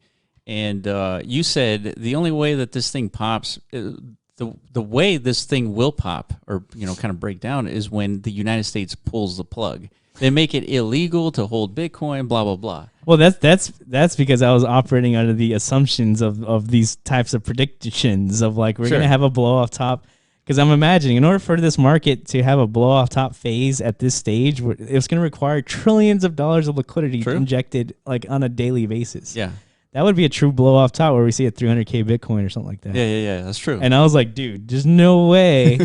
Speaker 1: and you said the only way that this thing pops, the way this thing will pop or kind of break down, is when the United States pulls the plug. They make it illegal to hold Bitcoin, blah blah blah.
Speaker 2: Well, that's because I was operating under the assumptions of these types of predictions of like we're gonna have a blow off top. Because I'm imagining, in order for this market to have a blow-off top phase at this stage, it's going to require trillions of dollars of liquidity injected like on a daily basis.
Speaker 1: Yeah,
Speaker 2: that would be a true blow-off top where we see a 300K Bitcoin or something like that.
Speaker 1: Yeah, that's true.
Speaker 2: And I was like, dude, there's no way.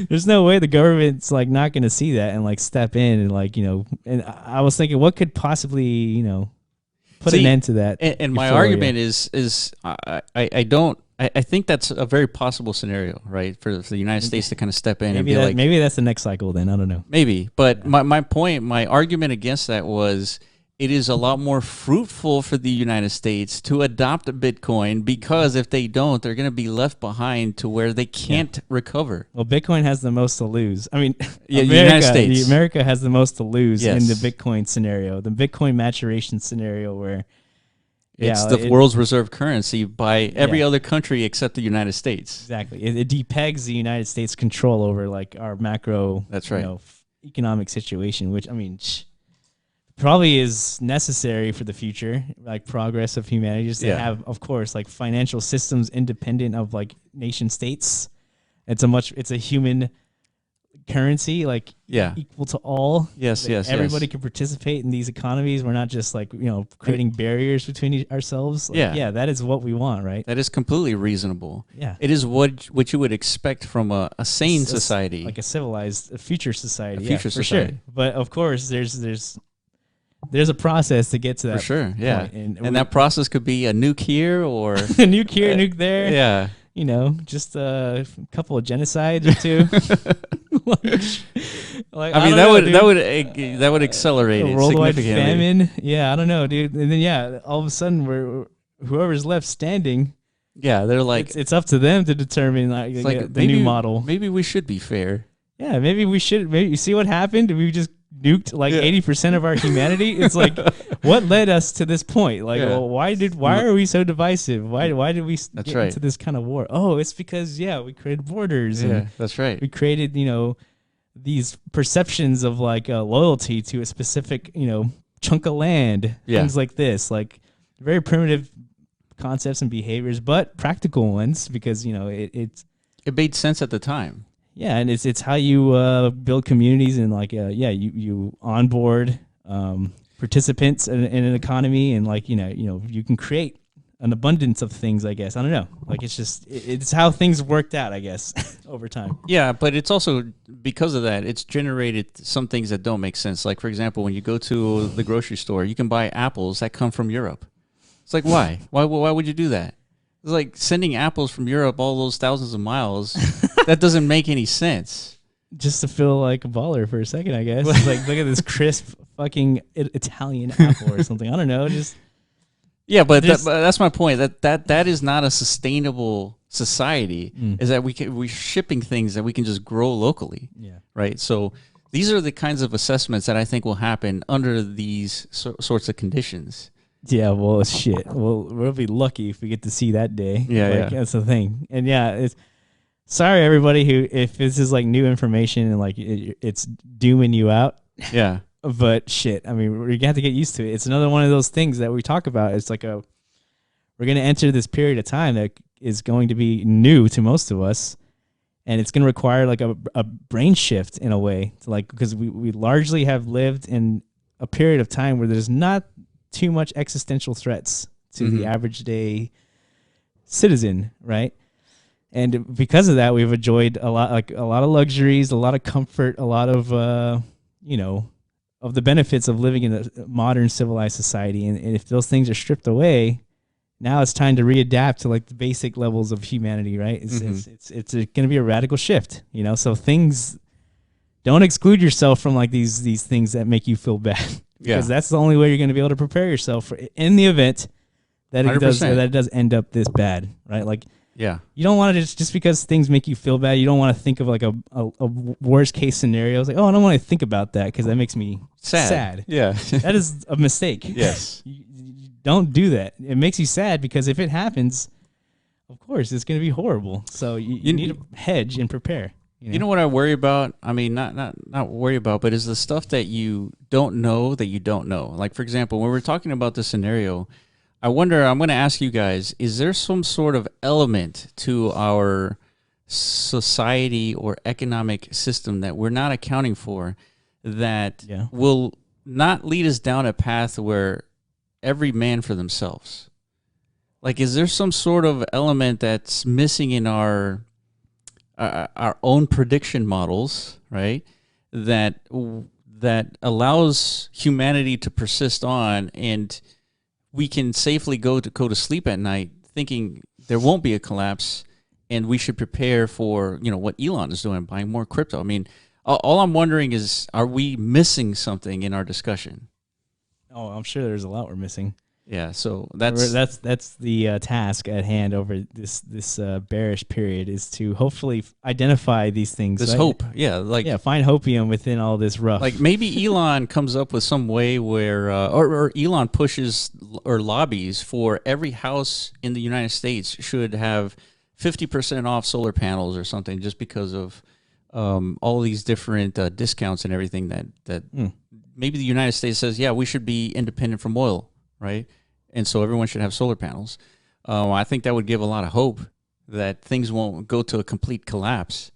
Speaker 2: There's no way the government's like not going to see that and like step in and like, and I was thinking, what could possibly, put an end to that?
Speaker 1: And my argument is I think that's a very possible scenario, right? For the United States to kind of step in and be like,
Speaker 2: maybe that's the next cycle. Then I don't know.
Speaker 1: Maybe, but my argument against that was it is a lot more fruitful for the United States to adopt Bitcoin, because if they don't, they're going to be left behind to where they can't recover.
Speaker 2: Well, Bitcoin has the most to lose. I mean,
Speaker 1: United States.
Speaker 2: America has the most to lose in the Bitcoin scenario, the Bitcoin maturation scenario, where
Speaker 1: it's the world's reserve currency by every other country except the United States.
Speaker 2: Exactly. It depegs the United States' control over like our macro economic situation, which, I mean, probably is necessary for the future, like progress of humanity, just to have, of course, like financial systems independent of like nation states. It's a human currency, like equal to all.
Speaker 1: Yes.
Speaker 2: Everybody can participate in these economies. We're not just like creating barriers between ourselves. Like, that is what we want, right?
Speaker 1: That is completely reasonable.
Speaker 2: Yeah,
Speaker 1: it is what you would expect from a sane society,
Speaker 2: like a civilized, future society.
Speaker 1: For sure.
Speaker 2: But of course, there's there's a process to get to that.
Speaker 1: For sure, yeah.
Speaker 2: point.
Speaker 1: And that process could be a nuke here or
Speaker 2: a nuke here, nuke there.
Speaker 1: Yeah.
Speaker 2: You know, just a couple of genocides or two.
Speaker 1: I mean, that would accelerate it
Speaker 2: worldwide
Speaker 1: significantly.
Speaker 2: famine. Yeah, I don't know, dude. And then all of a sudden, whoever's left standing.
Speaker 1: Yeah, they're like,
Speaker 2: it's up to them to determine the new model.
Speaker 1: Maybe we should be fair.
Speaker 2: Yeah, maybe we should. Maybe you see what happened. We just nuked 80% of our humanity. It's like, what led us to this point? Well, why are we so divisive? Why did we get into this kind of war? Oh, it's because we created borders.
Speaker 1: Yeah, that's right.
Speaker 2: We created these perceptions of loyalty to a specific chunk of land. Things like this, very primitive concepts and behaviors, but practical ones because it
Speaker 1: made sense at the time.
Speaker 2: Yeah, and it's how you build communities and you onboard participants in an economy and you can create an abundance of things. I guess I don't know. It's how things worked out. I guess over time.
Speaker 1: Yeah, but it's also because of that it's generated some things that don't make sense. Like for example, when you go to the grocery store, you can buy apples that come from Europe. It's like why? Why would you do that? It's like sending apples from Europe all those thousands of miles. That doesn't make any sense.
Speaker 2: Just to feel like a baller for a second, I guess. It's like, look at this crisp fucking Italian apple or something. I don't know.
Speaker 1: Yeah, but that's my point. That is not a sustainable society. Is that we're shipping things that we can just grow locally.
Speaker 2: Yeah.
Speaker 1: Right. So these are the kinds of assessments that I think will happen under these sorts of conditions.
Speaker 2: Yeah, well, shit. We'll be lucky if we get to see that day.
Speaker 1: Yeah,
Speaker 2: that's the thing. And it's sorry everybody if this is new information and it's dooming you out.
Speaker 1: Yeah.
Speaker 2: But shit, I mean, we're gonna have to get used to it. It's another one of those things that we talk about. It's we're gonna enter this period of time that is going to be new to most of us, and it's gonna require a brain shift in a way, because we largely have lived in a period of time where there's not too much existential threats to the average day citizen, right? And because of that, we've enjoyed a lot of luxuries, a lot of comfort, a lot of of the benefits of living in a modern civilized society. And if those things are stripped away, now it's time to readapt to the basic levels of humanity, right? It's going to be a radical shift, So things, don't exclude yourself from these things that make you feel bad. Because that's the only way you're going to be able to prepare yourself in the event that it does end up this bad, right? You don't want to just because things make you feel bad, you don't want to think of a worst case scenario. It's I don't want to think about that because that makes me sad.
Speaker 1: Yeah,
Speaker 2: that is a mistake.
Speaker 1: Yes,
Speaker 2: you don't do that. It makes you sad because if it happens, of course it's going to be horrible. So you need to hedge and prepare.
Speaker 1: You know what I worry about? I mean, not worry about, but is the stuff that you don't know that you don't know. Like, for example, when we're talking about this scenario, I wonder, I'm going to ask you guys, is there some sort of element to our society or economic system that we're not accounting for that will not lead us down a path where every man for themselves? Is there some sort of element that's missing in our own prediction models, right? That allows humanity to persist on, and we can safely go to sleep at night thinking there won't be a collapse, and we should prepare for what Elon is doing, buying more crypto. I mean, all I'm wondering is, are we missing something in our discussion?
Speaker 2: Oh, I'm sure there's a lot we're missing.
Speaker 1: Yeah, so that's
Speaker 2: the task at hand over this bearish period, is to hopefully identify these things.
Speaker 1: This hope,
Speaker 2: find hopium within all this rough.
Speaker 1: Maybe Elon comes up with some way where, or Elon pushes or lobbies for every house in the United States should have 50% off solar panels or something, just because of all these different discounts and everything that maybe the United States says, we should be independent from oil, right? And so everyone should have solar panels. I think that would give a lot of hope that things won't go to a complete collapse.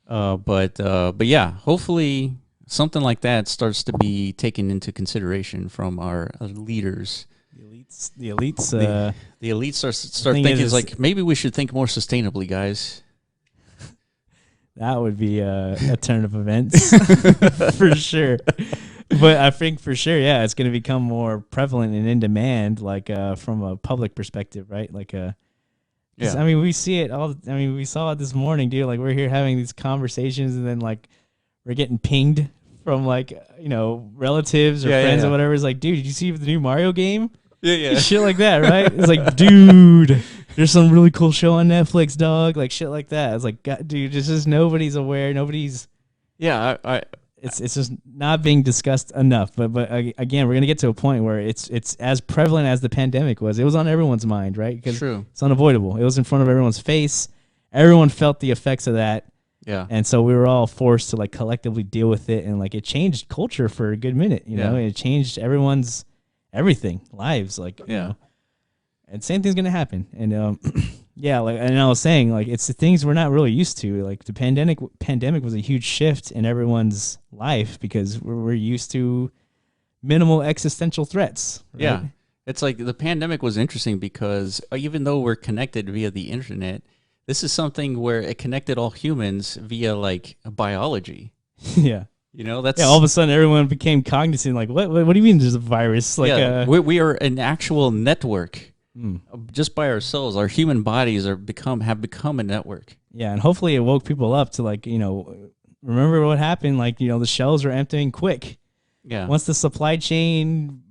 Speaker 1: But yeah, hopefully something like that starts to be taken into consideration from our leaders.
Speaker 2: The elites
Speaker 1: start thinking maybe we should think more sustainably, guys.
Speaker 2: That would be a turn of events for sure. But I think for sure, yeah, it's going to become more prevalent and in demand, like from a public perspective, right? Like, yeah. I mean, we see it all. I mean, we saw it this morning, dude. Like, we're here having these conversations, and then like we're getting pinged from like relatives or friends or whatever. It's like, dude, did you see the new Mario game?
Speaker 1: Yeah.
Speaker 2: Shit like that, right? It's like, dude, there's some really cool show on Netflix, dog. Like shit like that. It's like, God, dude, it's just nobody's aware. Nobody's.
Speaker 1: Yeah,
Speaker 2: It's just not being discussed enough. But again, we're gonna get to a point where it's as prevalent as the pandemic was. It was on everyone's mind, right? Because it's unavoidable. It was in front of everyone's face. Everyone felt the effects of that.
Speaker 1: Yeah.
Speaker 2: And so we were all forced to like collectively deal with it, and like it changed culture for a good minute. You know, it changed everyone's everything, lives. Like you know, and same thing's gonna happen. And yeah, like, and I was saying, like, it's the things we're not really used to. Like the pandemic was a huge shift in everyone's life because we're used to minimal existential threats. Right?
Speaker 1: Yeah, it's like the pandemic was interesting because even though we're connected via the internet, this is something where it connected all humans via like biology.
Speaker 2: Yeah.
Speaker 1: You know, that's
Speaker 2: all of a sudden everyone became cognizant. Like, what do you mean there's a virus? Like,
Speaker 1: we are an actual network. Just by ourselves, our human bodies have become a network.
Speaker 2: Yeah, and hopefully it woke people up to like, remember what happened? Like, the shelves were emptying quick.
Speaker 1: Yeah.
Speaker 2: Once the supply chain,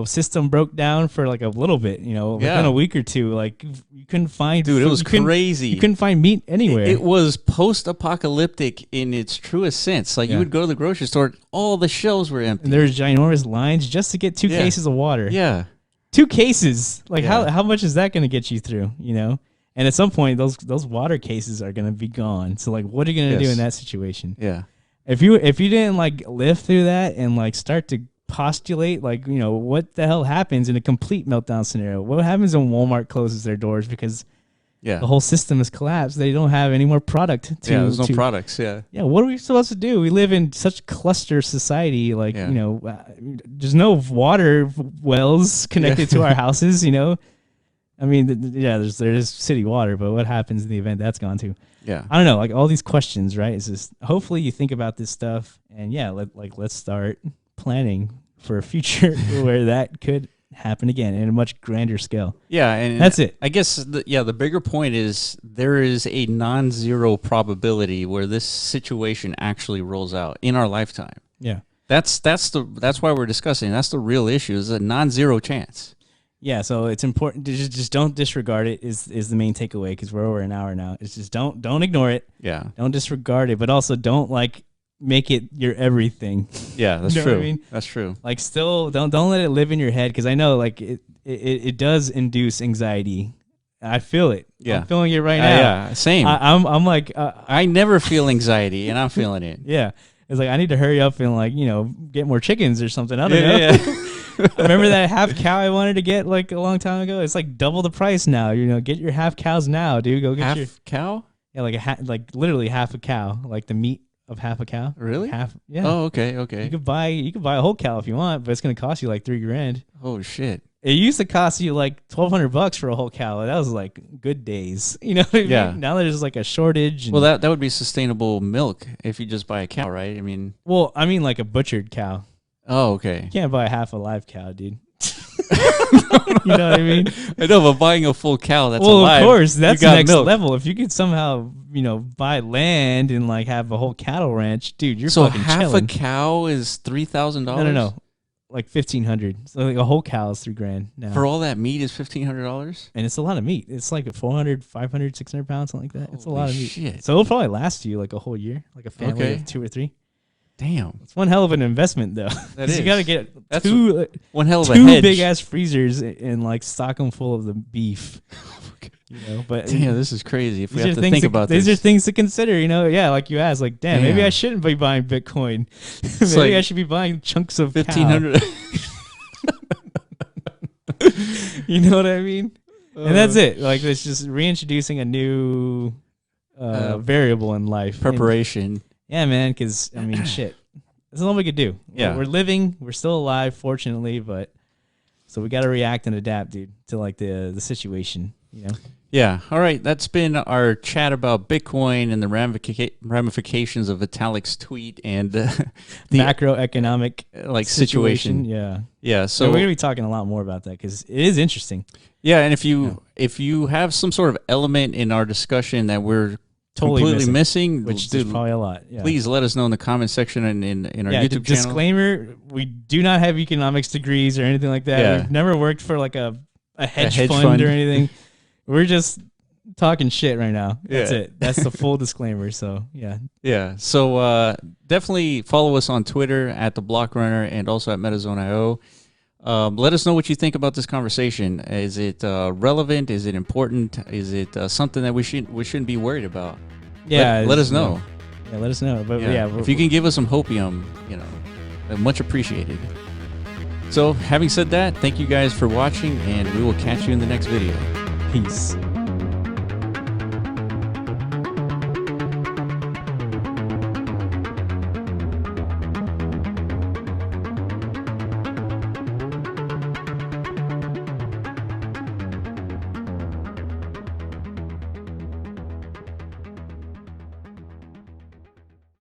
Speaker 2: system broke down for like a little bit, within a week or two, like you couldn't find
Speaker 1: Dude, it was crazy.
Speaker 2: You couldn't find meat anywhere.
Speaker 1: It was post-apocalyptic in its truest sense. Like you would go to the grocery store, all the shelves were empty.
Speaker 2: And there was ginormous lines just to get 2 cases of water.
Speaker 1: Yeah.
Speaker 2: 2 cases. Like how much is that going to get you through, And at some point those water cases are going to be gone. So like what are you going to do in that situation?
Speaker 1: Yeah.
Speaker 2: If you didn't like live through that and like start to postulate like, what the hell happens in a complete meltdown scenario? What happens when Walmart closes their doors because the whole system has collapsed? They don't have any more product to
Speaker 1: there's no products. Yeah,
Speaker 2: what are we supposed to do? We live in such cluster society, like there's no water wells connected to our houses. I mean, there's city water, but what happens in the event that's gone to?
Speaker 1: Yeah,
Speaker 2: I don't know. Like all these questions, right? It's just hopefully you think about this stuff, and let's start planning for a future where that could happen again in a much grander scale.
Speaker 1: Yeah, and
Speaker 2: that's it.
Speaker 1: I guess the bigger point is there is a non-zero probability where this situation actually rolls out in our lifetime.
Speaker 2: Yeah.
Speaker 1: That's why we're discussing. That's the real issue, is a non-zero chance.
Speaker 2: Yeah, so it's important to just don't disregard it is the main takeaway, because we're over an hour now. It's just don't ignore it.
Speaker 1: Yeah.
Speaker 2: Don't disregard it, but also don't like make it your everything.
Speaker 1: Yeah, that's true.
Speaker 2: What I mean?
Speaker 1: That's true.
Speaker 2: Like still don't let it live in your head, because I know like it does induce anxiety. I feel it.
Speaker 1: Yeah.
Speaker 2: I'm feeling it right now.
Speaker 1: Yeah, same.
Speaker 2: I'm like
Speaker 1: I never feel anxiety, and I'm feeling it.
Speaker 2: Yeah. It's like I need to hurry up and like, get more chickens or something. I don't know. Yeah. Remember that half cow I wanted to get like a long time ago? It's like double the price now. Get your half cows now, dude. Go get
Speaker 1: half
Speaker 2: your
Speaker 1: cow.
Speaker 2: Yeah, like literally half a cow, like the meat of half a cow.
Speaker 1: Really?
Speaker 2: Half. Yeah.
Speaker 1: Oh, okay.
Speaker 2: You could buy a whole cow if you want, but it's gonna cost you like $3,000.
Speaker 1: Oh shit.
Speaker 2: It used to cost you like $1,200 for a whole cow. That was like good days. You know what I mean?
Speaker 1: Yeah.
Speaker 2: Now there's like a shortage. And,
Speaker 1: well, that would be sustainable milk if you just buy a cow, right? I mean.
Speaker 2: Well, I mean like a butchered cow.
Speaker 1: Oh, okay.
Speaker 2: You can't buy half a live cow, dude. You know what I mean?
Speaker 1: I know, but buying a full cow that's alive.
Speaker 2: Of course, that's the next
Speaker 1: milk.
Speaker 2: level. If you could somehow, buy land and like have a whole cattle ranch, dude, you're
Speaker 1: so
Speaker 2: fucking
Speaker 1: half
Speaker 2: chilling.
Speaker 1: a cow is $3,000.
Speaker 2: No, like $1,500. So like a whole cow is $3,000 now.
Speaker 1: For all that meat is $1,500,
Speaker 2: and it's a lot of meat. It's like 400, 500, 600 pounds, something like that. It's a lot of meat.
Speaker 1: Shit.
Speaker 2: So it'll probably last you like a whole year, like a family of 2 or 3.
Speaker 1: Damn,
Speaker 2: it's one hell of an investment, though.
Speaker 1: That is.
Speaker 2: You got to get
Speaker 1: one hell of a
Speaker 2: two
Speaker 1: hedge.
Speaker 2: big ass freezers and like stock them full of the beef. But
Speaker 1: damn, this is crazy. If we have to think about this,
Speaker 2: these are things to consider. Yeah, like you asked, like damn, maybe I shouldn't be buying Bitcoin. Maybe like I should be buying chunks of $1,500. You know what I mean? And that's it. Like it's just reintroducing a new variable in life.
Speaker 1: Preparation.
Speaker 2: Yeah, man, because, I mean, shit. That's all we could do.
Speaker 1: Yeah.
Speaker 2: We're living. We're still alive, fortunately, but so we got to react and adapt, dude, to, like, the situation,
Speaker 1: Yeah. All right. That's been our chat about Bitcoin and the ramifications of Vitalik's tweet and the
Speaker 2: macroeconomic
Speaker 1: situation.
Speaker 2: Yeah.
Speaker 1: Yeah. So
Speaker 2: we're gonna be talking a lot more about that because it is interesting.
Speaker 1: Yeah, and if you have some sort of element in our discussion that we're
Speaker 2: Totally
Speaker 1: completely missing,
Speaker 2: which is probably a lot. Yeah.
Speaker 1: Please let us know in the comment section and in our YouTube channel.
Speaker 2: Disclaimer: we do not have economics degrees or anything like that.
Speaker 1: Yeah.
Speaker 2: We've never worked for like a hedge fund or anything. We're just talking shit right now. That's it. That's the full disclaimer. So yeah.
Speaker 1: Yeah. So definitely follow us on Twitter at the Block Runner and also at MetaZone.io. Let us know what you think about this conversation. Is it relevant? Is it important? Is it something that we shouldn't be worried about?
Speaker 2: Yeah.
Speaker 1: Let us know.
Speaker 2: Yeah, let us know. But
Speaker 1: if you can give us some hopium, much appreciated. So having said that, thank you guys for watching, and we will catch you in the next video.
Speaker 2: Peace.